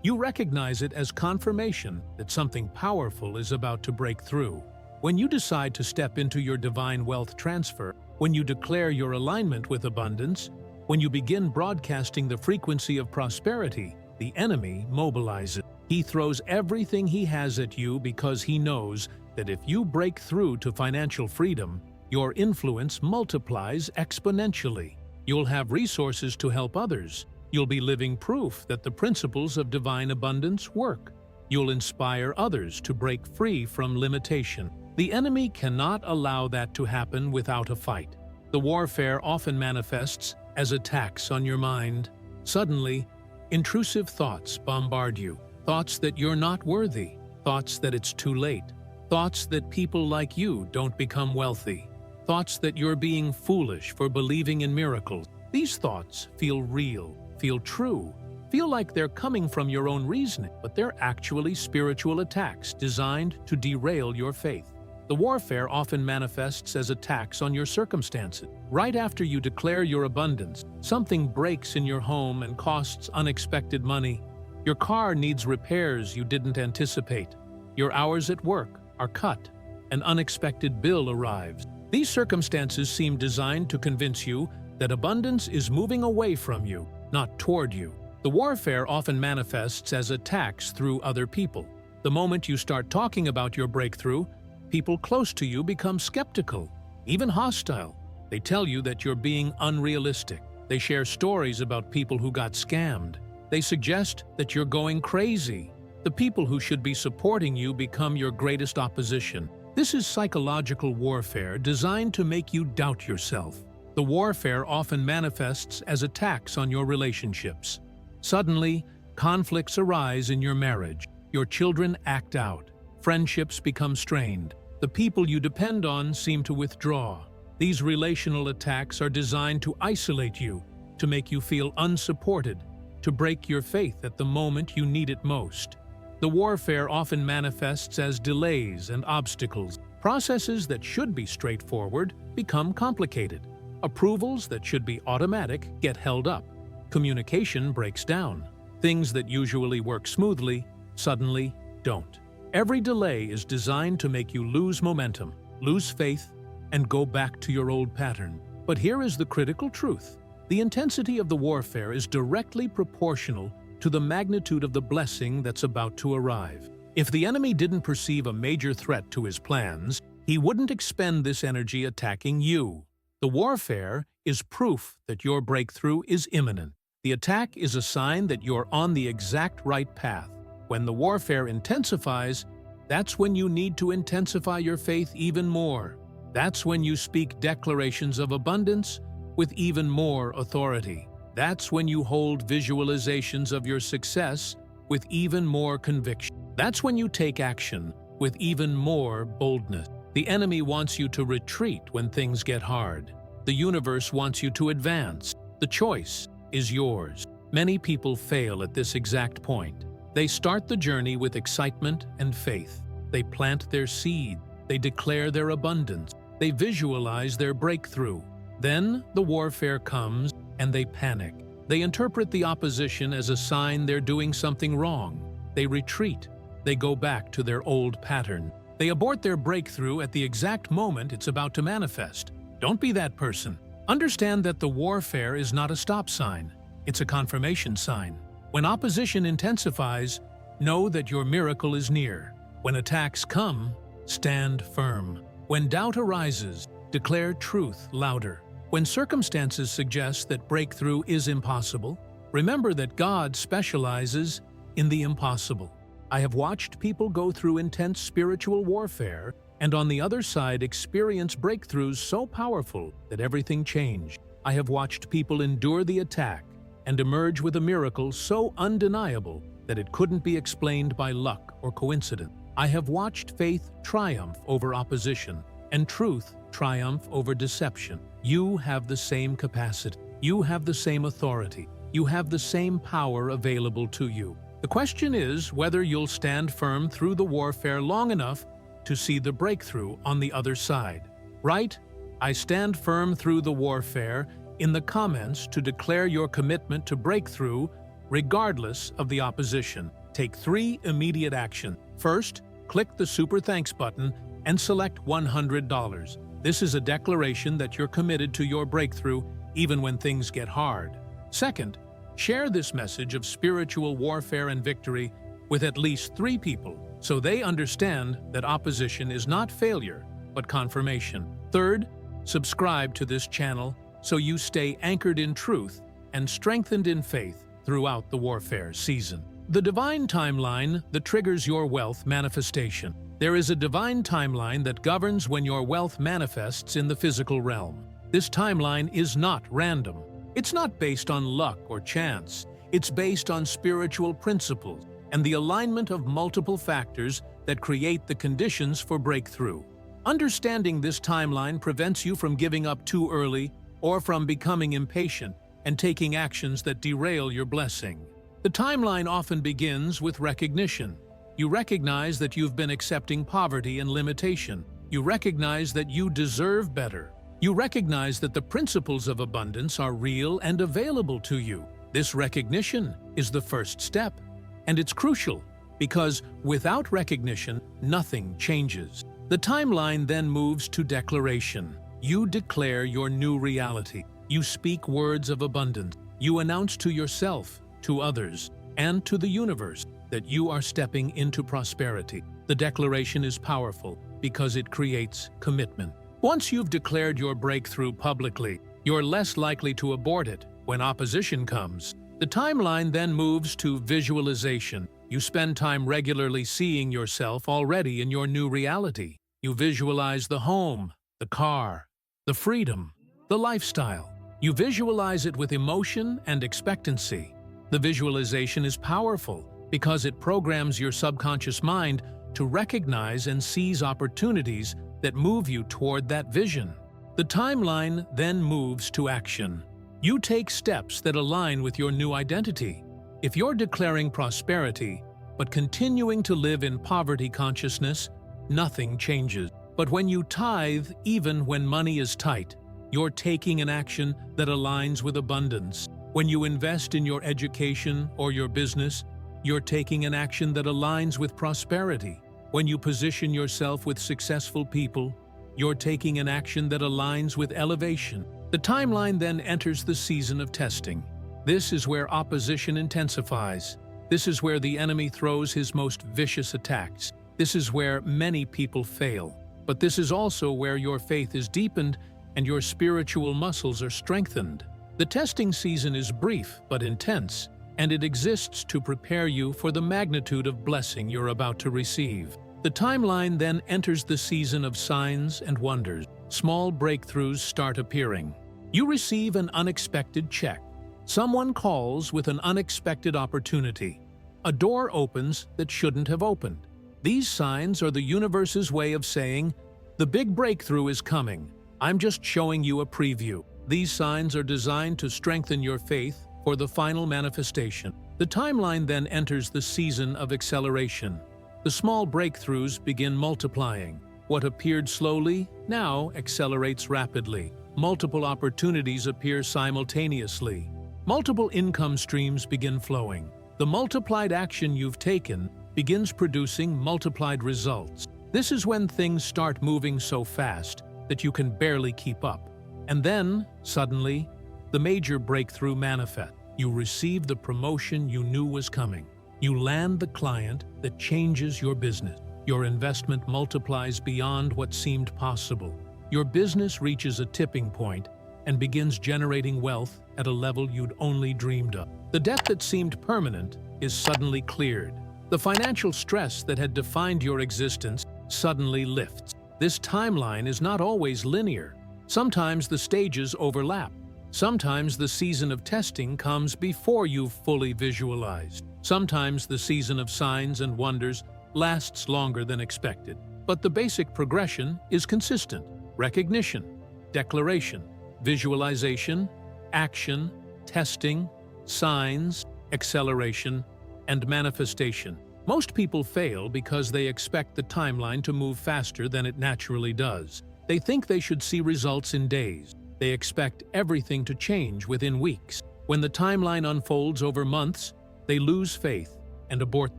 you recognize it as confirmation that something powerful is about to break through. When you decide to step into your divine wealth transfer, when you declare your alignment with abundance, when you begin broadcasting the frequency of prosperity, the enemy mobilizes. He throws everything he has at you because he knows that if you break through to financial freedom, your influence multiplies exponentially. You'll have resources to help others. You'll be living proof that the principles of divine abundance work. You'll inspire others to break free from limitation. The enemy cannot allow that to happen without a fight. The warfare often manifests as attacks on your mind. Suddenly, intrusive thoughts bombard you. Thoughts that you're not worthy. Thoughts that it's too late. Thoughts that people like you don't become wealthy. Thoughts that you're being foolish for believing in miracles. These thoughts feel real, feel true, feel like they're coming from your own reasoning, but they're actually spiritual attacks designed to derail your faith. The warfare often manifests as attacks on your circumstances. Right after you declare your abundance, something breaks in your home and costs unexpected money. Your car needs repairs you didn't anticipate. Your hours at work are cut. An unexpected bill arrives. These circumstances seem designed to convince you that abundance is moving away from you, not toward you. The warfare often manifests as attacks through other people. The moment you start talking about your breakthrough, people close to you become skeptical, even hostile. They tell you that you're being unrealistic. They share stories about people who got scammed. They suggest that you're going crazy. The people who should be supporting you become your greatest opposition. This is psychological warfare designed to make you doubt yourself. The warfare often manifests as attacks on your relationships. Suddenly, conflicts arise in your marriage. Your children act out. Friendships become strained. The people you depend on seem to withdraw. These relational attacks are designed to isolate you, to make you feel unsupported, to break your faith at the moment you need it most. The warfare often manifests as delays and obstacles. Processes that should be straightforward become complicated. Approvals that should be automatic get held up. Communication breaks down. Things that usually work smoothly suddenly don't. Every delay is designed to make you lose momentum, lose faith, and go back to your old pattern. But here is the critical truth. The intensity of the warfare is directly proportional to the magnitude of the blessing that's about to arrive. If the enemy didn't perceive a major threat to his plans, he wouldn't expend this energy attacking you. The warfare is proof that your breakthrough is imminent. The attack is a sign that you're on the exact right path. When the warfare intensifies, that's when you need to intensify your faith even more. That's when you speak declarations of abundance with even more authority. That's when you hold visualizations of your success with even more conviction. That's when you take action with even more boldness. The enemy wants you to retreat when things get hard. The universe wants you to advance. The choice is yours. Many people fail at this exact point. They start the journey with excitement and faith. They plant their seed. They declare their abundance. They visualize their breakthrough. Then the warfare comes and they panic. They interpret the opposition as a sign they're doing something wrong. They retreat. They go back to their old pattern. They abort their breakthrough at the exact moment it's about to manifest. Don't be that person. Understand that the warfare is not a stop sign. It's a confirmation sign. When opposition intensifies, know that your miracle is near. When attacks come, stand firm. When doubt arises, declare truth louder. When circumstances suggest that breakthrough is impossible, remember that God specializes in the impossible. I have watched people go through intense spiritual warfare and on the other side experience breakthroughs so powerful that everything changed. I have watched people endure the attack and emerge with a miracle so undeniable that it couldn't be explained by luck or coincidence. I have watched faith triumph over opposition and truth triumph over deception. You have the same capacity. You have the same authority. You have the same power available to you. The question is whether you'll stand firm through the warfare long enough to see the breakthrough on the other side. Write, "I stand firm through the warfare," in the comments to declare your commitment to breakthrough regardless of the opposition. Take 3 immediate actions. First, click the Super Thanks button and select $100. This is a declaration that you're committed to your breakthrough even when things get hard. Second, share this message of spiritual warfare and victory with at least 3 people so they understand that opposition is not failure, but confirmation. Third, subscribe to this channel so you stay anchored in truth and strengthened in faith throughout the warfare season. The divine timeline that triggers your wealth manifestation. There is a divine timeline that governs when your wealth manifests in the physical realm. This timeline is not random. It's not based on luck or chance. It's based on spiritual principles and the alignment of multiple factors that create the conditions for breakthrough. Understanding this timeline prevents you from giving up too early or from becoming impatient and taking actions that derail your blessing. The timeline often begins with recognition. You recognize that you've been accepting poverty and limitation. You recognize that you deserve better. You recognize that the principles of abundance are real and available to you. This recognition is the first step, and it's crucial because without recognition, nothing changes. The timeline then moves to declaration. You declare your new reality. You speak words of abundance. You announce to yourself, to others, and to the universe that you are stepping into prosperity. The declaration is powerful because it creates commitment. Once you've declared your breakthrough publicly, you're less likely to abort it when opposition comes. The timeline then moves to visualization. You spend time regularly seeing yourself already in your new reality. You visualize the home, the car, the freedom, the lifestyle. You visualize it with emotion and expectancy. The visualization is powerful because it programs your subconscious mind to recognize and seize opportunities that move you toward that vision. The timeline then moves to action. You take steps that align with your new identity. If you're declaring prosperity, but continuing to live in poverty consciousness, nothing changes. But when you tithe, even when money is tight, you're taking an action that aligns with abundance. When you invest in your education or your business, you're taking an action that aligns with prosperity. When you position yourself with successful people, you're taking an action that aligns with elevation. The timeline then enters the season of testing. This is where opposition intensifies. This is where the enemy throws his most vicious attacks. This is where many people fail. But this is also where your faith is deepened and your spiritual muscles are strengthened. The testing season is brief but intense, and it exists to prepare you for the magnitude of blessing you're about to receive. The timeline then enters the season of signs and wonders. Small breakthroughs start appearing. You receive an unexpected check. Someone calls with an unexpected opportunity. A door opens that shouldn't have opened. These signs are the universe's way of saying, "The big breakthrough is coming. I'm just showing you a preview." These signs are designed to strengthen your faith for the final manifestation. The timeline then enters the season of acceleration. The small breakthroughs begin multiplying. What appeared slowly now accelerates rapidly. Multiple opportunities appear simultaneously. Multiple income streams begin flowing. The multiplied action you've taken begins producing multiplied results. This is when things start moving so fast that you can barely keep up. And then, suddenly, the major breakthrough manifests. You receive the promotion you knew was coming. You land the client that changes your business. Your investment multiplies beyond what seemed possible. Your business reaches a tipping point and begins generating wealth at a level you'd only dreamed of. The debt that seemed permanent is suddenly cleared. The financial stress that had defined your existence suddenly lifts. This timeline is not always linear. Sometimes the stages overlap. Sometimes the season of testing comes before you've fully visualized. Sometimes the season of signs and wonders lasts longer than expected. But the basic progression is consistent. Recognition, declaration, visualization, action, testing, signs, acceleration, and manifestation. Most people fail because they expect the timeline to move faster than it naturally does. They think they should see results in days. They expect everything to change within weeks. When the timeline unfolds over months, they lose faith and abort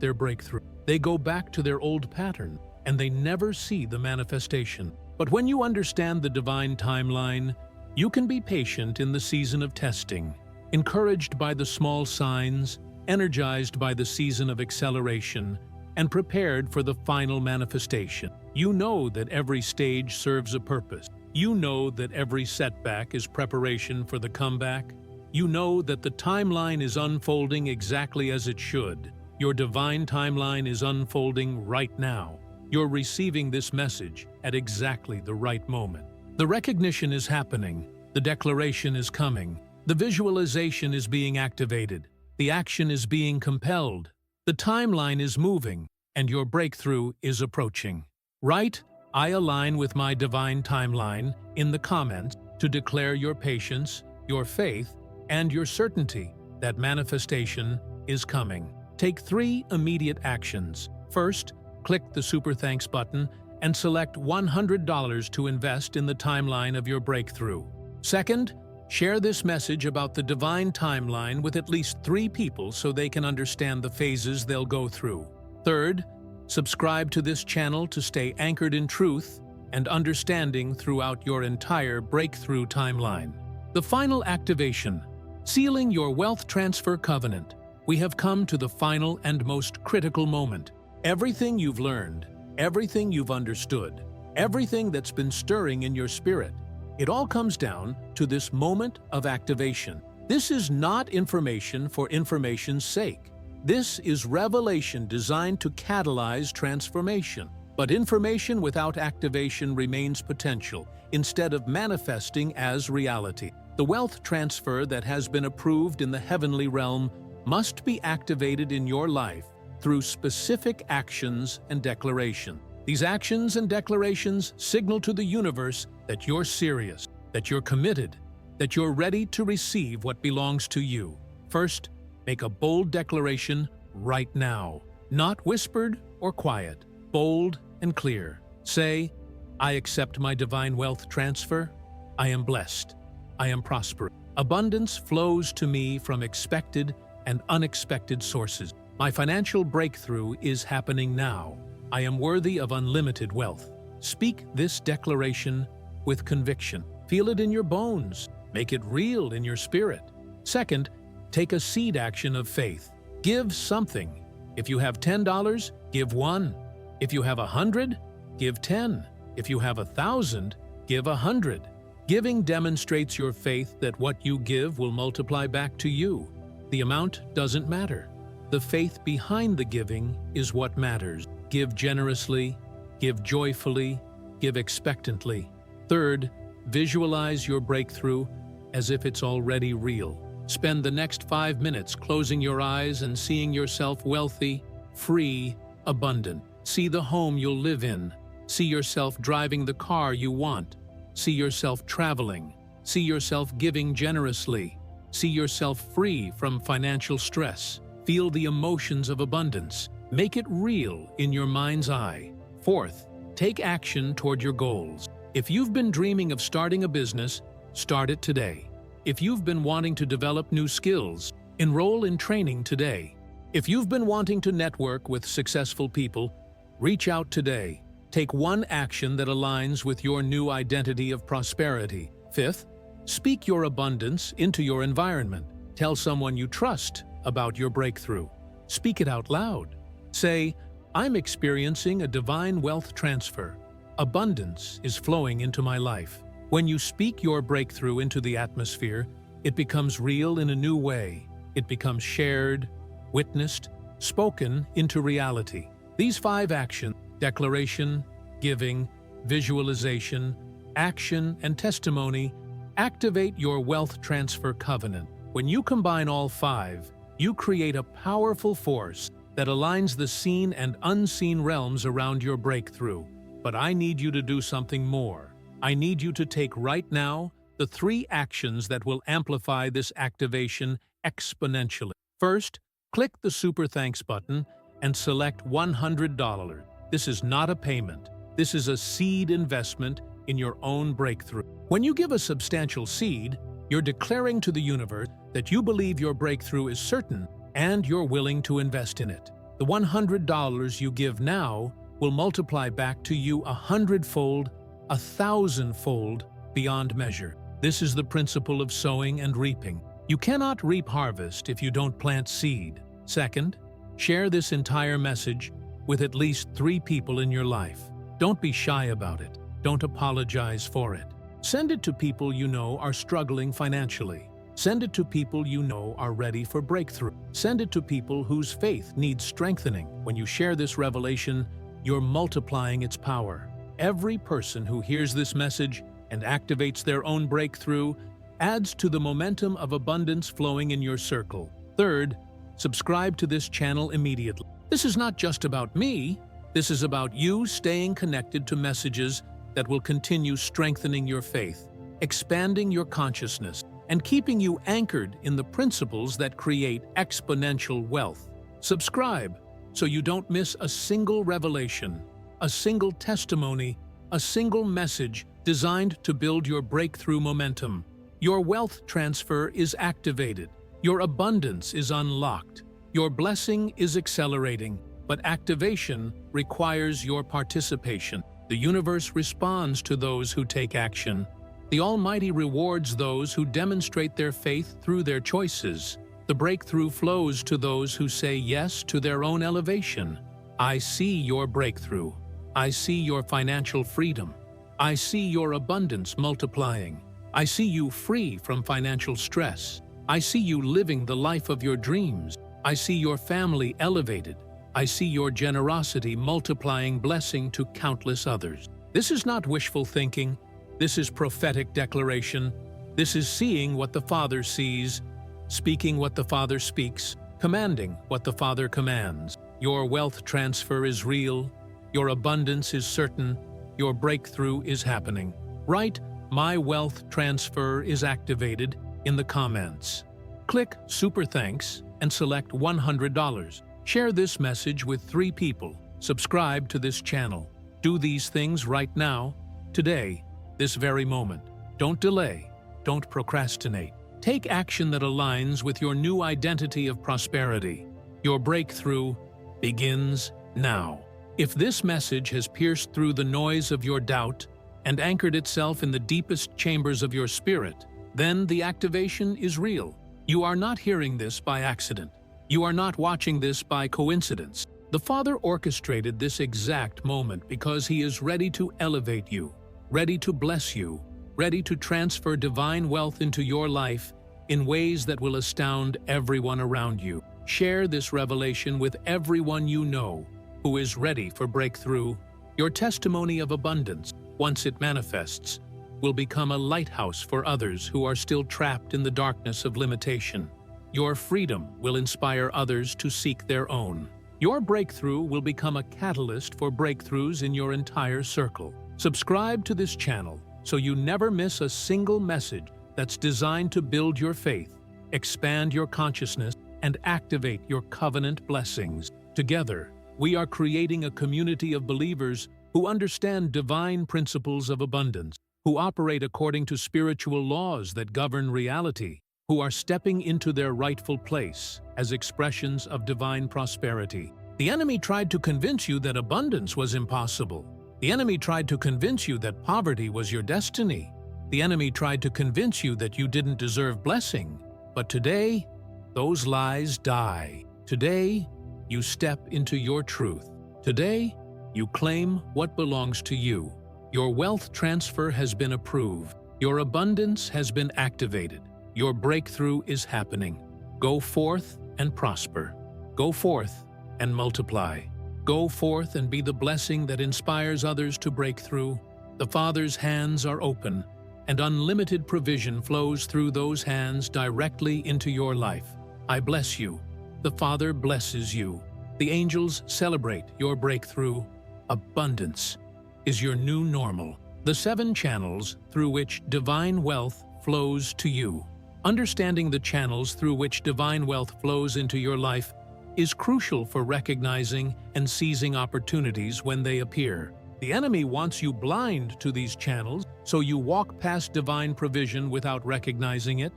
their breakthrough. They go back to their old pattern, and they never see the manifestation. But when you understand the divine timeline, you can be patient in the season of testing, encouraged by the small signs, energized by the season of acceleration, and prepared for the final manifestation. You know that every stage serves a purpose. You know that every setback is preparation for the comeback. You know that the timeline is unfolding exactly as it should. Your divine timeline is unfolding right now. You're receiving this message at exactly the right moment. The recognition is happening, the declaration is coming, the visualization is being activated, the action is being compelled, the timeline is moving, and your breakthrough is approaching. Write, "I align with my divine timeline" in the comments to declare your patience, your faith, and your certainty that manifestation is coming. Take 3 immediate actions. First, click the Super Thanks button and select $100 to invest in the timeline of your breakthrough. Second, share this message about the divine timeline with at least 3 people so they can understand the phases they'll go through. Third, subscribe to this channel to stay anchored in truth and understanding throughout your entire breakthrough timeline. The final activation, sealing your wealth transfer covenant. We have come to the final and most critical moment. Everything you've learned, everything you've understood, everything that's been stirring in your spirit, it all comes down to this moment of activation. This is not information for information's sake. This is revelation designed to catalyze transformation. But information without activation remains potential, instead of manifesting as reality. The wealth transfer that has been approved in the heavenly realm must be activated in your life through specific actions and declaration. These actions and declarations signal to the universe that you're serious, that you're committed, that you're ready to receive what belongs to you. First, make a bold declaration right now. Not whispered or quiet, bold and clear. Say, "I accept my divine wealth transfer. I am blessed. I am prosperous. Abundance flows to me from expected and unexpected sources. My financial breakthrough is happening now. I am worthy of unlimited wealth." Speak this declaration with conviction. Feel it in your bones. Make it real in your spirit. Second, take a seed action of faith. Give something. If you have $10, give 1. If you have 100, give 10. If you have 1,000, give 100. Giving demonstrates your faith that what you give will multiply back to you. The amount doesn't matter. The faith behind the giving is what matters. Give generously, give joyfully, give expectantly. Third, visualize your breakthrough as if it's already real. Spend the next 5 minutes closing your eyes and seeing yourself wealthy, free, abundant. See the home you'll live in. See yourself driving the car you want. See yourself traveling. See yourself giving generously. See yourself free from financial stress. Feel the emotions of abundance. Make it real in your mind's eye. Fourth, take action toward your goals. If you've been dreaming of starting a business, start it today. If you've been wanting to develop new skills, enroll in training today. If you've been wanting to network with successful people, reach out today. Take one action that aligns with your new identity of prosperity. Fifth, speak your abundance into your environment. Tell someone you trust about your breakthrough. Speak it out loud. Say, "I'm experiencing a divine wealth transfer. Abundance is flowing into my life." When you speak your breakthrough into the atmosphere, it becomes real in a new way. It becomes shared, witnessed, spoken into reality. These 5 actions, declaration, giving, visualization, action, and testimony, activate your wealth transfer covenant. When you combine all 5, you create a powerful force that aligns the seen and unseen realms around your breakthrough. But I need you to do something more. I need you to take right now the 3 actions that will amplify this activation exponentially. First, click the Super Thanks button and select $100. This is not a payment. This is a seed investment in your own breakthrough. When you give a substantial seed, you're declaring to the universe that you believe your breakthrough is certain and you're willing to invest in it. The $100 you give now will multiply back to you 100-fold, 1,000-fold beyond measure. This is the principle of sowing and reaping. You cannot reap harvest if you don't plant seed. Second, share this entire message with at least 3 people in your life. Don't be shy about it. Don't apologize for it. Send it to people you know are struggling financially. Send it to people you know are ready for breakthrough. Send it to people whose faith needs strengthening. When you share this revelation, you're multiplying its power. Every person who hears this message and activates their own breakthrough adds to the momentum of abundance flowing in your circle. Third, subscribe to this channel immediately. This is not just about me. This is about you staying connected to messages that will continue strengthening your faith, expanding your consciousness, and keeping you anchored in the principles that create exponential wealth. Subscribe so you don't miss a single revelation, a single testimony, a single message designed to build your breakthrough momentum. Your wealth transfer is activated. Your abundance is unlocked. Your blessing is accelerating, but activation requires your participation. The universe responds to those who take action. The Almighty rewards those who demonstrate their faith through their choices. The breakthrough flows to those who say yes to their own elevation. I see your breakthrough. I see your financial freedom. I see your abundance multiplying. I see you free from financial stress. I see you living the life of your dreams. I see your family elevated. I see your generosity multiplying blessing to countless others. This is not wishful thinking. This is prophetic declaration. This is seeing what the Father sees, speaking what the Father speaks, commanding what the Father commands. Your wealth transfer is real. Your abundance is certain. Your breakthrough is happening. Write, "My wealth transfer is activated" in the comments. Click Super Thanks and select $100. Share this message with 3 people. Subscribe to this channel. Do these things right now, today, this very moment. Don't delay. Don't procrastinate. Take action that aligns with your new identity of prosperity. Your breakthrough begins now. If this message has pierced through the noise of your doubt and anchored itself in the deepest chambers of your spirit, then the activation is real. You are not hearing this by accident. You are not watching this by coincidence. The Father orchestrated this exact moment because He is ready to elevate you, ready to bless you, ready to transfer divine wealth into your life in ways that will astound everyone around you. Share this revelation with everyone you know who is ready for breakthrough. Your testimony of abundance, once it manifests, will become a lighthouse for others who are still trapped in the darkness of limitation. Your freedom will inspire others to seek their own. Your breakthrough will become a catalyst for breakthroughs in your entire circle. Subscribe to this channel so you never miss a single message that's designed to build your faith, expand your consciousness, and activate your covenant blessings. Together, we are creating a community of believers who understand divine principles of abundance, who operate according to spiritual laws that govern reality, who are stepping into their rightful place as expressions of divine prosperity. The enemy tried to convince you that abundance was impossible. The enemy tried to convince you that poverty was your destiny. The enemy tried to convince you that you didn't deserve blessing. But today, those lies die. Today, you step into your truth. Today, you claim what belongs to you. Your wealth transfer has been approved. Your abundance has been activated. Your breakthrough is happening. Go forth and prosper. Go forth and multiply. Go forth and be the blessing that inspires others to break through. The Father's hands are open, and unlimited provision flows through those hands directly into your life. I bless you. The Father blesses you. The angels celebrate your breakthrough. Abundance is your new normal. The 7 channels through which divine wealth flows to you. Understanding the channels through which divine wealth flows into your life is crucial for recognizing and seizing opportunities when they appear. The enemy wants you blind to these channels, so you walk past divine provision without recognizing it.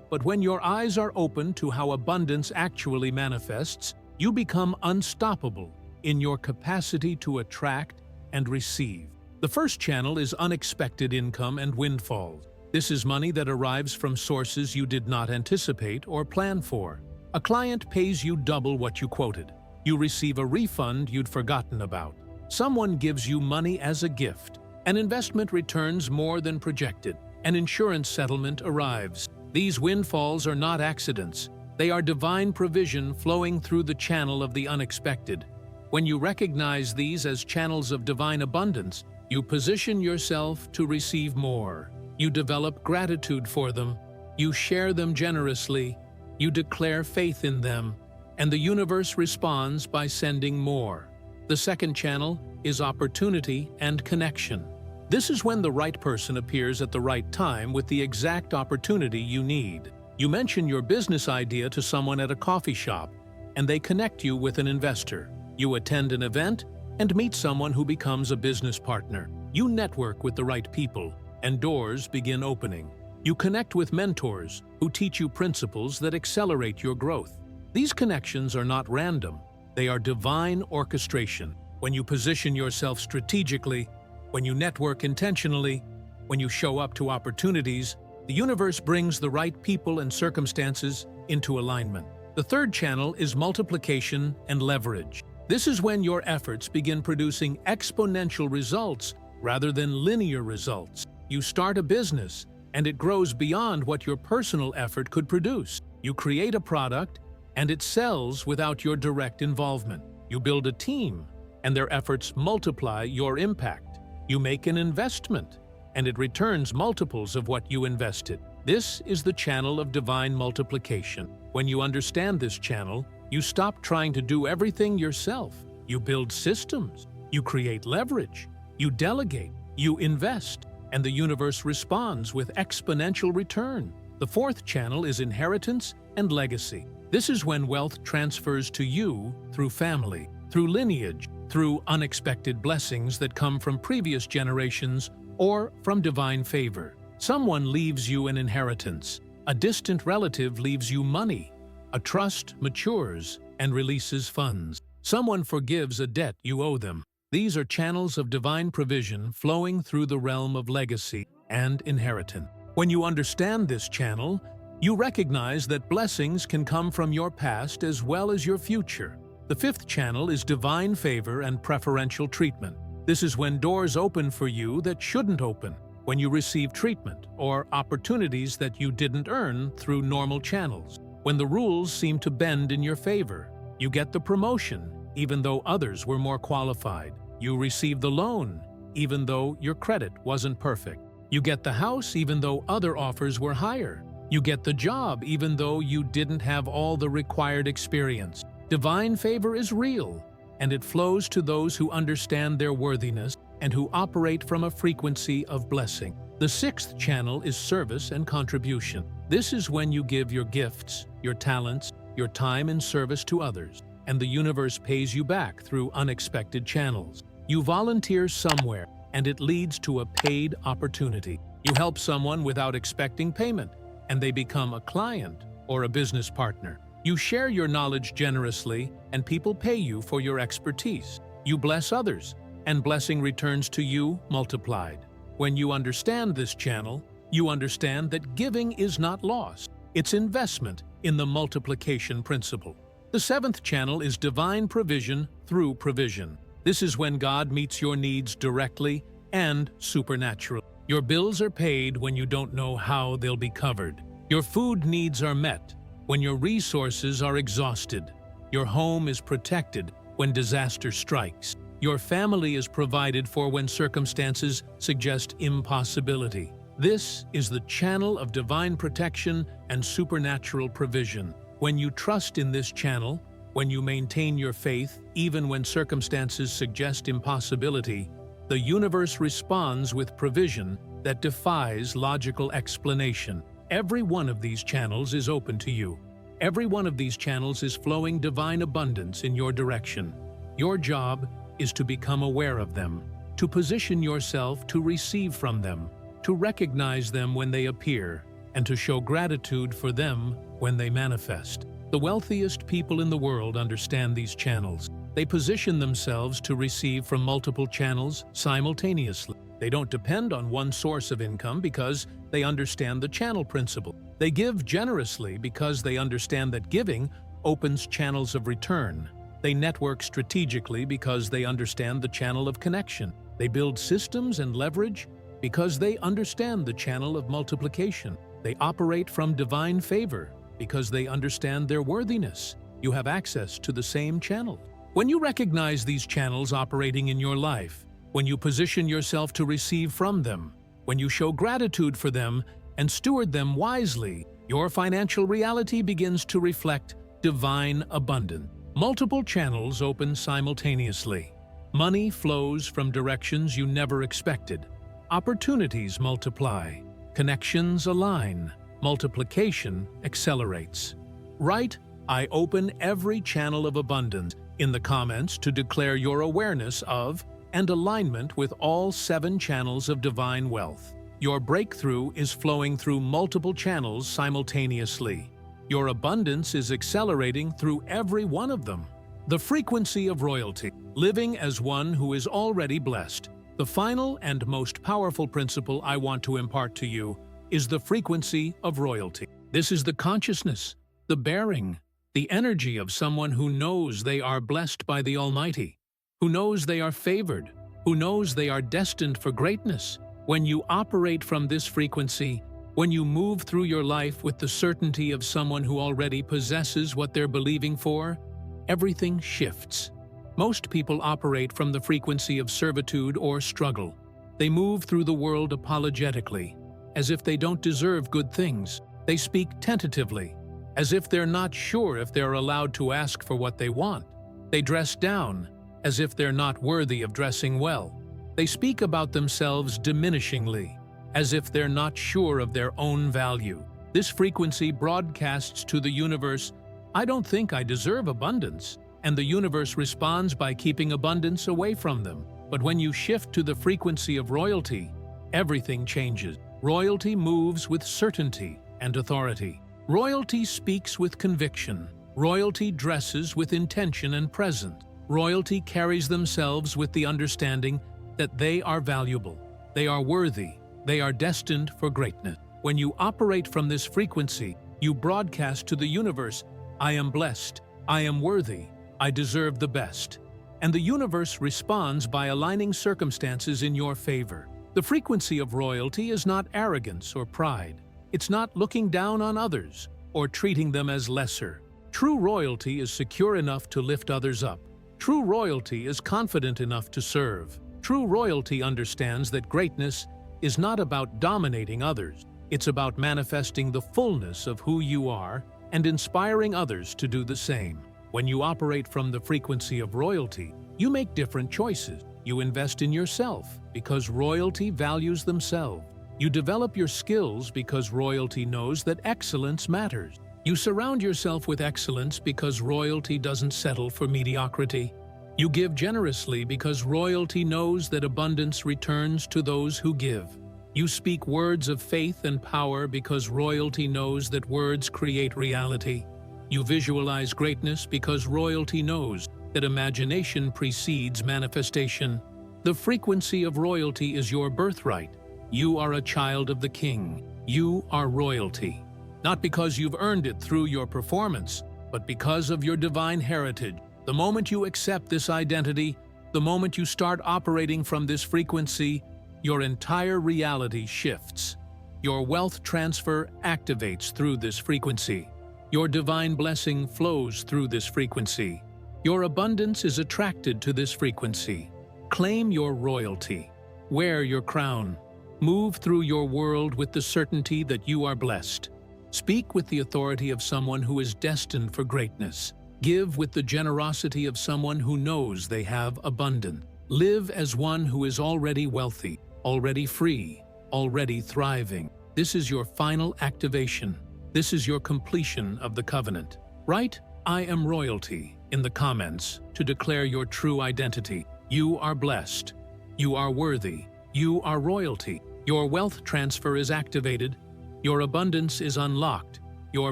But when your eyes are open to how abundance actually manifests, you become unstoppable in your capacity to attract and receive. The first channel is unexpected income and windfalls. This is money that arrives from sources you did not anticipate or plan for. A client pays you double what you quoted. You receive a refund you'd forgotten about. Someone gives you money as a gift. An investment returns more than projected. An insurance settlement arrives. These windfalls are not accidents. They are divine provision flowing through the channel of the unexpected. When you recognize these as channels of divine abundance, you position yourself to receive more. You develop gratitude for them. You share them generously. You declare faith in them. And the universe responds by sending more. The second channel is opportunity and connection. This is when the right person appears at the right time with the exact opportunity you need. You mention your business idea to someone at a coffee shop, and they connect you with an investor. You attend an event and meet someone who becomes a business partner. You network with the right people, and doors begin opening. You connect with mentors who teach you principles that accelerate your growth. These connections are not random. They are divine orchestration. When you position yourself strategically, when you network intentionally, when you show up to opportunities, the universe brings the right people and circumstances into alignment. The third channel is multiplication and leverage. This is when your efforts begin producing exponential results rather than linear results. You start a business, and it grows beyond what your personal effort could produce. You create a product, and it sells without your direct involvement. You build a team, and their efforts multiply your impact. You make an investment, and it returns multiples of what you invested. This is the channel of divine multiplication. When you understand this channel, you stop trying to do everything yourself. You build systems, you create leverage, you delegate, you invest, and the universe responds with exponential return. The fourth channel is inheritance and legacy. This is when wealth transfers to you through family, through lineage, through unexpected blessings that come from previous generations or from divine favor. Someone leaves you an inheritance. A distant relative leaves you money. A trust matures and releases funds. Someone forgives a debt you owe them. These are channels of divine provision flowing through the realm of legacy and inheritance. When you understand this channel, you recognize that blessings can come from your past as well as your future. The fifth channel is divine favor and preferential treatment. This is when doors open for you that shouldn't open, when you receive treatment or opportunities that you didn't earn through normal channels. When the rules seem to bend in your favor, you get the promotion even though others were more qualified. You receive the loan even though your credit wasn't perfect. You get the house even though other offers were higher. You get the job even though you didn't have all the required experience. Divine favor is real, and it flows to those who understand their worthiness and who operate from a frequency of blessing. The sixth channel is service and contribution. This is when you give your gifts, your talents, your time in service to others, and the universe pays you back through unexpected channels. You volunteer somewhere, and it leads to a paid opportunity. You help someone without expecting payment, and they become a client or a business partner. You share your knowledge generously, and people pay you for your expertise. You bless others, and blessing returns to you multiplied. When you understand this channel, you understand that giving is not lost. It's investment in the multiplication principle. The seventh channel is divine provision through provision. This is when God meets your needs directly and supernaturally. Your bills are paid when you don't know how they'll be covered. Your food needs are met when your resources are exhausted. Your home is protected when disaster strikes. Your family is provided for when circumstances suggest impossibility. This is the channel of divine protection and supernatural provision. When you trust in this channel, when you maintain your faith even when circumstances suggest impossibility, the universe responds with provision that defies logical explanation. Every one of these channels is open to you. Every one of these channels is flowing divine abundance in your direction. Your job is to become aware of them, to position yourself to receive from them, to recognize them when they appear, and to show gratitude for them when they manifest. The wealthiest people in the world understand these channels. They position themselves to receive from multiple channels simultaneously. They don't depend on one source of income because they understand the channel principle. They give generously because they understand that giving opens channels of return. They network strategically because they understand the channel of connection. They build systems and leverage because they understand the channel of multiplication. They operate from divine favor because they understand their worthiness. You have access to the same channel. When you recognize these channels operating in your life, when you position yourself to receive from them, when you show gratitude for them and steward them wisely, your financial reality begins to reflect divine abundance. Multiple channels open simultaneously. Money flows from directions you never expected. Opportunities multiply. Connections align. Multiplication accelerates. Write, "I open every channel of abundance" in the comments to declare your awareness of and alignment with all 7 channels of divine wealth. Your breakthrough is flowing through multiple channels simultaneously. Your abundance is accelerating through every one of them. The frequency of royalty, living as one who is already blessed. The final and most powerful principle I want to impart to you is the frequency of royalty. This is the consciousness, the bearing, the energy of someone who knows they are blessed by the Almighty, who knows they are favored, who knows they are destined for greatness. When you operate from this frequency, when you move through your life with the certainty of someone who already possesses what they're believing for, everything shifts. Most people operate from the frequency of servitude or struggle. They move through the world apologetically, as if they don't deserve good things. They speak tentatively, as if they're not sure if they're allowed to ask for what they want. They dress down, as if they're not worthy of dressing well. They speak about themselves diminishingly, as if they're not sure of their own value. This frequency broadcasts to the universe, "I don't think I deserve abundance," and the universe responds by keeping abundance away from them. But when you shift to the frequency of royalty, everything changes. Royalty moves with certainty and authority. Royalty speaks with conviction. Royalty dresses with intention and presence. Royalty carries themselves with the understanding that they are valuable, they are worthy, they are destined for greatness. When you operate from this frequency, you broadcast to the universe, "I am blessed, I am worthy, I deserve the best." And the universe responds by aligning circumstances in your favor. The frequency of royalty is not arrogance or pride. It's not looking down on others or treating them as lesser. True royalty is secure enough to lift others up. True royalty is confident enough to serve. True royalty understands that greatness is not about dominating others. It's about manifesting the fullness of who you are and inspiring others to do the same. When you operate from the frequency of royalty, you make different choices. You invest in yourself because royalty values themselves. You develop your skills because royalty knows that excellence matters. You surround yourself with excellence because royalty doesn't settle for mediocrity. You give generously because royalty knows that abundance returns to those who give. You speak words of faith and power because royalty knows that words create reality. You visualize greatness because royalty knows that imagination precedes manifestation. The frequency of royalty is your birthright. You are a child of the King. You are royalty. Not because you've earned it through your performance, but because of your divine heritage. The moment you accept this identity, the moment you start operating from this frequency, your entire reality shifts. Your wealth transfer activates through this frequency. Your divine blessing flows through this frequency. Your abundance is attracted to this frequency. Claim your royalty. Wear your crown. Move through your world with the certainty that you are blessed. Speak with the authority of someone who is destined for greatness. Give with the generosity of someone who knows they have abundance. Live as one who is already wealthy, already free, already thriving. This is your final activation. This is your completion of the covenant. Write, "I am royalty," in the comments to declare your true identity. You are blessed. You are worthy. You are royalty. Your wealth transfer is activated. Your abundance is unlocked. Your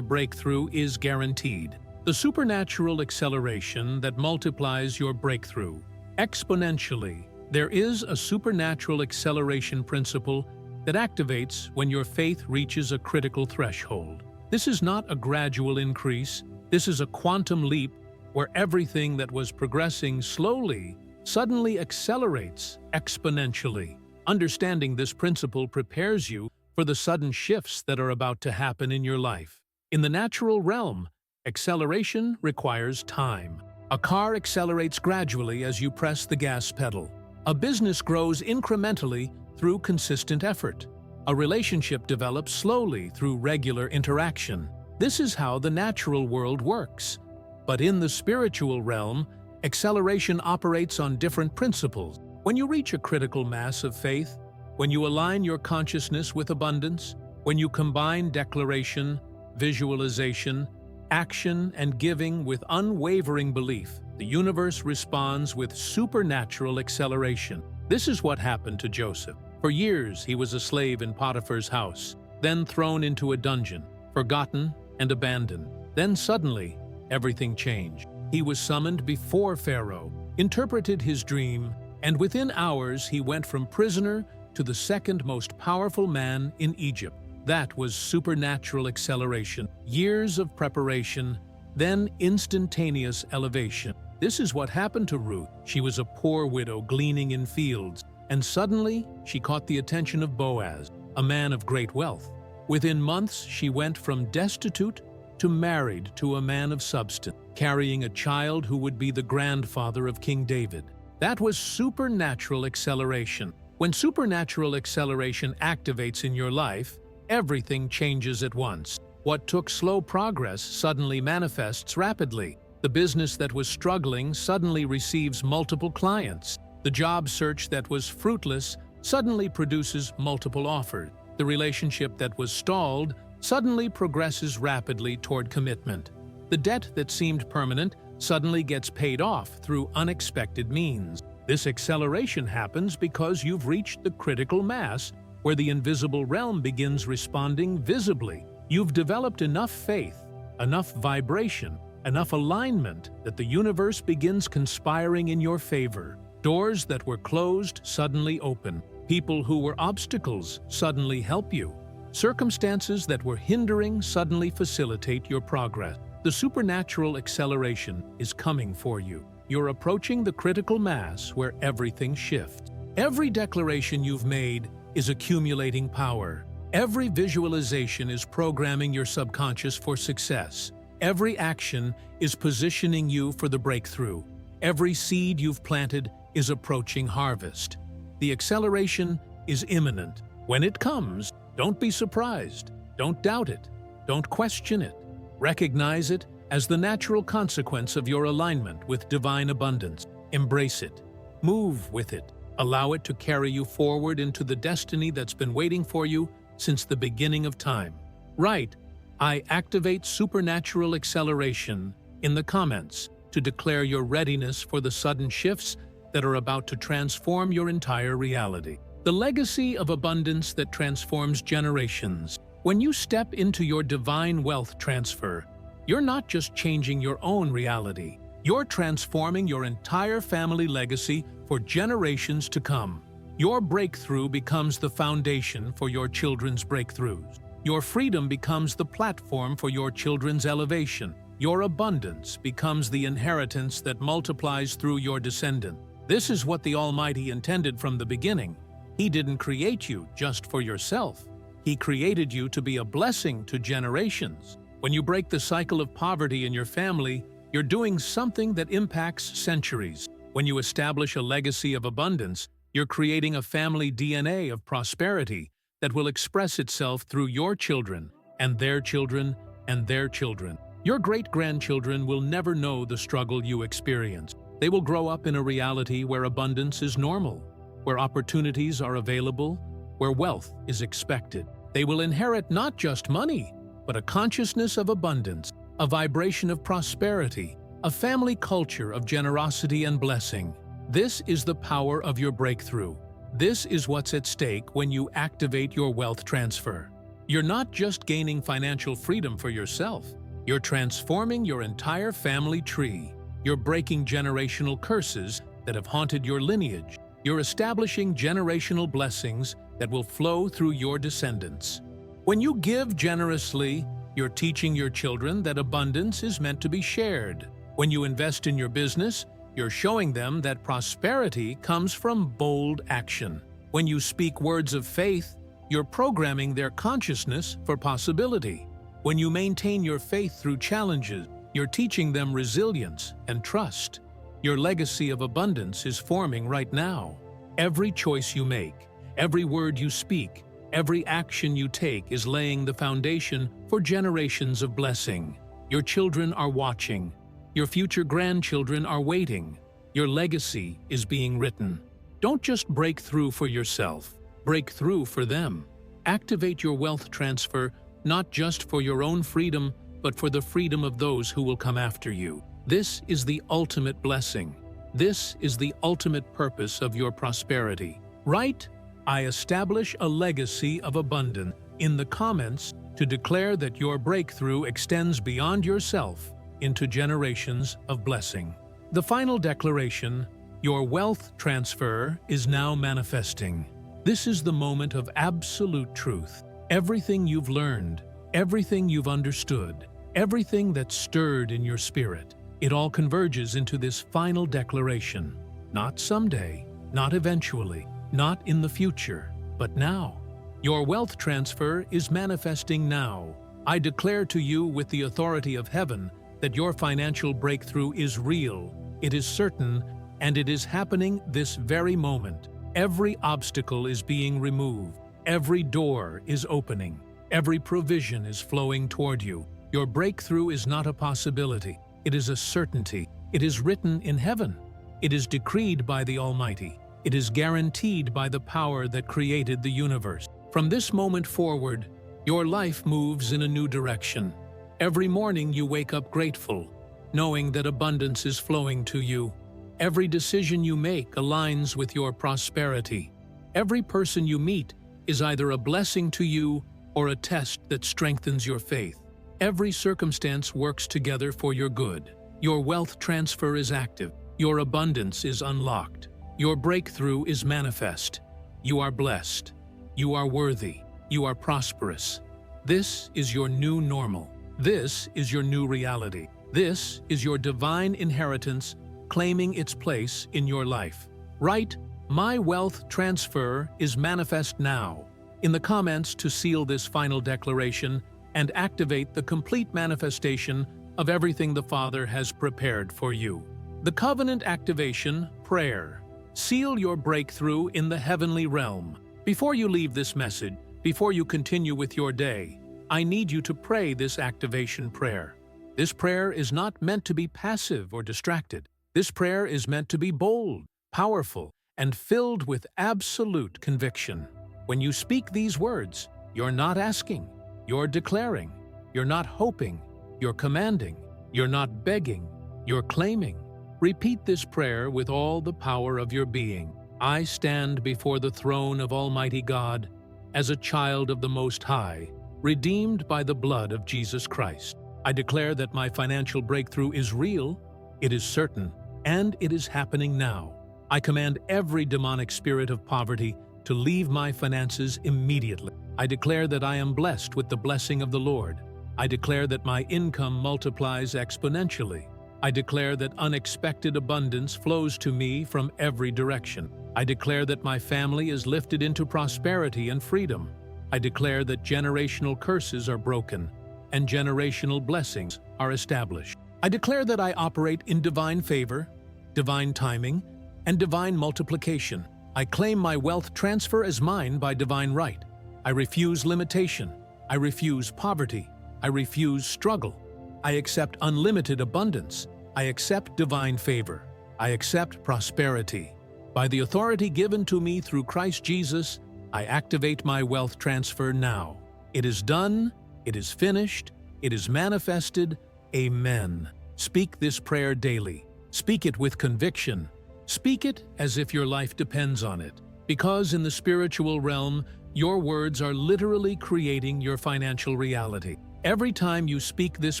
breakthrough is guaranteed. The supernatural acceleration that multiplies your breakthrough exponentially. There is a supernatural acceleration principle that activates when your faith reaches a critical threshold. This is not a gradual increase. This is a quantum leap where everything that was progressing slowly suddenly accelerates exponentially. Understanding this principle prepares you for the sudden shifts that are about to happen in your life. In the natural realm, acceleration requires time. A car accelerates gradually as you press the gas pedal. A business grows incrementally through consistent effort. A relationship develops slowly through regular interaction. This is how the natural world works. But in the spiritual realm, acceleration operates on different principles. When you reach a critical mass of faith, when you align your consciousness with abundance, when you combine declaration, visualization, action, and giving with unwavering belief, the universe responds with supernatural acceleration. This is what happened to Joseph. For years, he was a slave in Potiphar's house, then thrown into a dungeon, forgotten and abandoned. Then suddenly, everything changed. He was summoned before Pharaoh, interpreted his dream, and within hours he went from prisoner to the second most powerful man in Egypt. That was supernatural acceleration. Years of preparation, then instantaneous elevation. This is what happened to Ruth. She was a poor widow gleaning in fields, and suddenly she caught the attention of Boaz, a man of great wealth. Within months, she went from destitute to married to a man of substance, carrying a child who would be the grandfather of King David. That was supernatural acceleration. When supernatural acceleration activates in your life, everything changes at once. What took slow progress suddenly manifests rapidly. The business that was struggling suddenly receives multiple clients. The job search that was fruitless suddenly produces multiple offers. The relationship that was stalled suddenly progresses rapidly toward commitment. The debt that seemed permanent suddenly gets paid off through unexpected means. This acceleration happens because you've reached the critical mass where the invisible realm begins responding visibly. You've developed enough faith, enough vibration, enough alignment that the universe begins conspiring in your favor. Doors that were closed suddenly open. People who were obstacles suddenly help you. Circumstances that were hindering suddenly facilitate your progress. The supernatural acceleration is coming for you. You're approaching the critical mass where everything shifts. Every declaration you've made is accumulating power. Every visualization is programming your subconscious for success. Every action is positioning you for the breakthrough. Every seed you've planted is approaching harvest. The acceleration is imminent. When it comes, don't be surprised. Don't doubt it. Don't question it. Recognize it as the natural consequence of your alignment with divine abundance. Embrace it. Move with it. Allow it to carry you forward into the destiny that's been waiting for you since the beginning of time. Write, "I activate supernatural acceleration" in the comments to declare your readiness for the sudden shifts that are about to transform your entire reality. The legacy of abundance that transforms generations. When you step into your divine wealth transfer, you're not just changing your own reality, you're transforming your entire family legacy for generations to come. Your breakthrough becomes the foundation for your children's breakthroughs. Your freedom becomes the platform for your children's elevation. Your abundance becomes the inheritance that multiplies through your descendants. This is what the Almighty intended from the beginning. He didn't create you just for yourself. He created you to be a blessing to generations. When you break the cycle of poverty in your family, you're doing something that impacts centuries. When you establish a legacy of abundance, you're creating a family DNA of prosperity that will express itself through your children and their children and their children. Your great-grandchildren will never know the struggle you experienced. They will grow up in a reality where abundance is normal, where opportunities are available, where wealth is expected. They will inherit not just money, but a consciousness of abundance, a vibration of prosperity, a family culture of generosity and blessing. This is the power of your breakthrough. This is what's at stake when you activate your wealth transfer. You're not just gaining financial freedom for yourself, you're transforming your entire family tree. You're breaking generational curses that have haunted your lineage. You're establishing generational blessings that will flow through your descendants. When you give generously, you're teaching your children that abundance is meant to be shared. When you invest in your business, you're showing them that prosperity comes from bold action. When you speak words of faith, you're programming their consciousness for possibility. When you maintain your faith through challenges, You're teaching them resilience and trust. Your legacy of abundance is forming right now. Every choice you make, every word you speak, every action you take is laying the foundation for generations of blessing. Your children are watching. Your future grandchildren are waiting. Your legacy is being written. Don't just break through for yourself, break through for them. Activate your wealth transfer not just for your own freedom, but for the freedom of those who will come after you. This is the ultimate blessing. This is the ultimate purpose of your prosperity. Write, "I establish a legacy of abundance" in the comments to declare that your breakthrough extends beyond yourself into generations of blessing. The final declaration, your wealth transfer is now manifesting. This is the moment of absolute truth. Everything you've learned, everything you've understood, everything that's stirred in your spirit, it all converges into this final declaration. Not someday, not eventually, not in the future, but now. Your wealth transfer is manifesting now. I declare to you with the authority of heaven that your financial breakthrough is real, it is certain, and it is happening this very moment. Every obstacle is being removed. Every door is opening. Every provision is flowing toward you. Your breakthrough is not a possibility. It is a certainty. It is written in heaven. It is decreed by the Almighty. It is guaranteed by the power that created the universe. From this moment forward, your life moves in a new direction. Every morning you wake up grateful, knowing that abundance is flowing to you. Every decision you make aligns with your prosperity. Every person you meet is either a blessing to you or a test that strengthens your faith. Every circumstance works together for your good. Your wealth transfer is active. Your abundance is unlocked. Your breakthrough is manifest. You are blessed. You are worthy. You are prosperous. This is your new normal. This is your new reality. This is your divine inheritance claiming its place in your life. Write, "My wealth transfer is manifest now" in the comments to seal this final declaration and activate the complete manifestation of everything the Father has prepared for you. The covenant activation prayer. Seal your breakthrough in the heavenly realm. Before you leave this message, before you continue with your day, I need you to pray this activation prayer. This prayer is not meant to be passive or distracted. This prayer is meant to be bold, powerful, and filled with absolute conviction. When you speak these words, you're not asking, you're declaring. You're not hoping, you're commanding. You're not begging, you're claiming. Repeat this prayer with all the power of your being. I stand before the throne of Almighty God as a child of the Most High, redeemed by the blood of Jesus Christ. I declare that my financial breakthrough is real, it is certain, and it is happening now. I command every demonic spirit of poverty to leave my finances immediately. I declare that I am blessed with the blessing of the Lord. I declare that my income multiplies exponentially. I declare that unexpected abundance flows to me from every direction. I declare that my family is lifted into prosperity and freedom. I declare that generational curses are broken and generational blessings are established. I declare that I operate in divine favor, divine timing, and divine multiplication. I claim my wealth transfer as mine by divine right. I refuse limitation. I refuse poverty. I refuse struggle. I accept unlimited abundance. I accept divine favor. I accept prosperity. By the authority given to me through Christ Jesus, I activate my wealth transfer now. It is done. It is finished. It is manifested. Amen. Speak this prayer daily. Speak it with conviction. Speak it as if your life depends on it, because in the spiritual realm, your words are literally creating your financial reality. Every time you speak this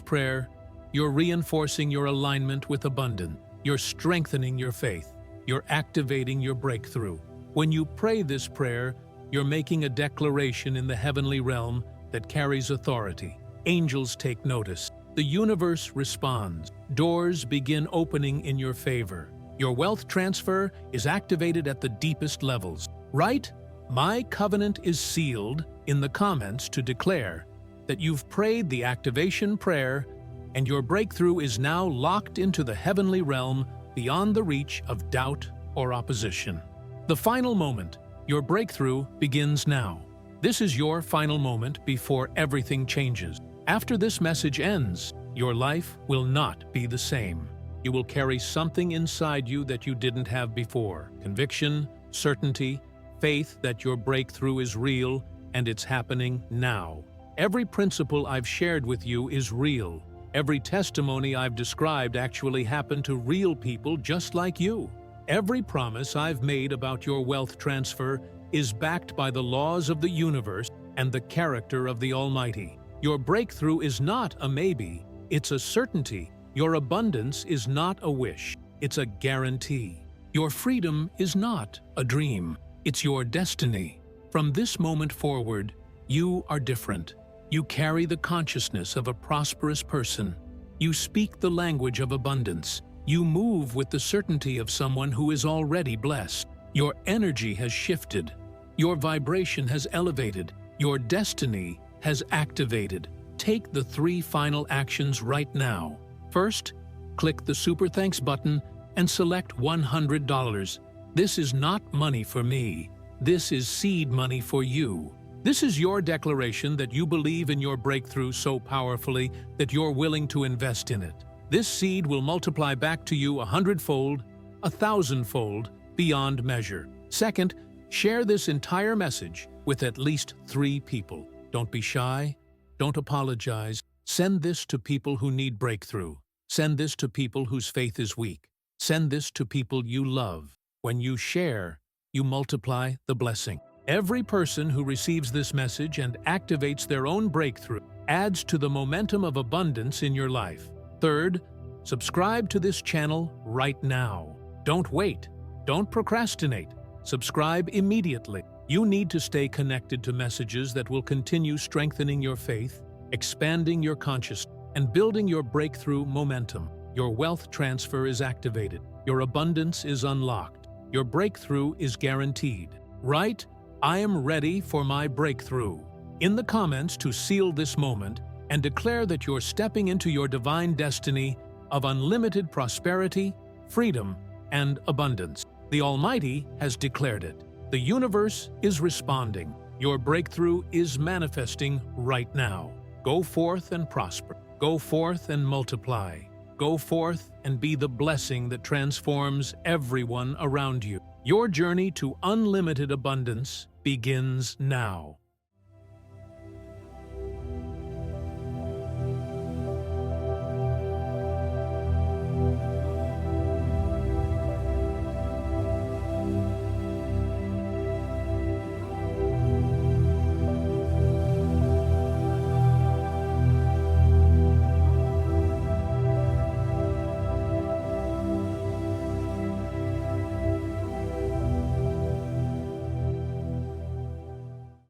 prayer, you're reinforcing your alignment with abundance. You're strengthening your faith. You're activating your breakthrough. When you pray this prayer, you're making a declaration in the heavenly realm that carries authority. Angels take notice. The universe responds. Doors begin opening in your favor. Your wealth transfer is activated at the deepest levels. Write, "My covenant is sealed" in the comments to declare that you've prayed the activation prayer and your breakthrough is now locked into the heavenly realm beyond the reach of doubt or opposition. The final moment, your breakthrough, begins now. This is your final moment before everything changes. After this message ends, your life will not be the same. You will carry something inside you that you didn't have before: conviction, certainty, faith that your breakthrough is real and it's happening now. Every principle I've shared with you is real. Every testimony I've described actually happened to real people just like you. Every promise I've made about your wealth transfer is backed by the laws of the universe and the character of the Almighty. Your breakthrough is not a maybe, it's a certainty. Your abundance is not a wish, it's a guarantee. Your freedom is not a dream, it's your destiny. From this moment forward, you are different. You carry the consciousness of a prosperous person. You speak the language of abundance. You move with the certainty of someone who is already blessed. Your energy has shifted. Your vibration has elevated. Your destiny has activated. Take the 3 final actions right now. First, click the Super Thanks button and select $100. This is not money for me. This is seed money for you. This is your declaration that you believe in your breakthrough so powerfully that you're willing to invest in it. This seed will multiply back to you 100-fold, 1,000-fold, beyond measure. Second, share this entire message with at least 3 people. Don't be shy. Don't apologize. Send this to people who need breakthrough. Send this to people whose faith is weak. Send this to people you love. When you share, you multiply the blessing. Every person who receives this message and activates their own breakthrough adds to the momentum of abundance in your life. Third, subscribe to this channel right now. Don't wait. Don't procrastinate. Subscribe immediately. You need to stay connected to messages that will continue strengthening your faith, expanding your consciousness, and building your breakthrough momentum. Your wealth transfer is activated. Your abundance is unlocked. Your breakthrough is guaranteed. Write, "I am ready for my breakthrough" in the comments to seal this moment and declare that you're stepping into your divine destiny of unlimited prosperity, freedom, and abundance. The Almighty has declared it. The universe is responding. Your breakthrough is manifesting right now. Go forth and prosper. Go forth and multiply. Go forth and be the blessing that transforms everyone around you. Your journey to unlimited abundance begins now.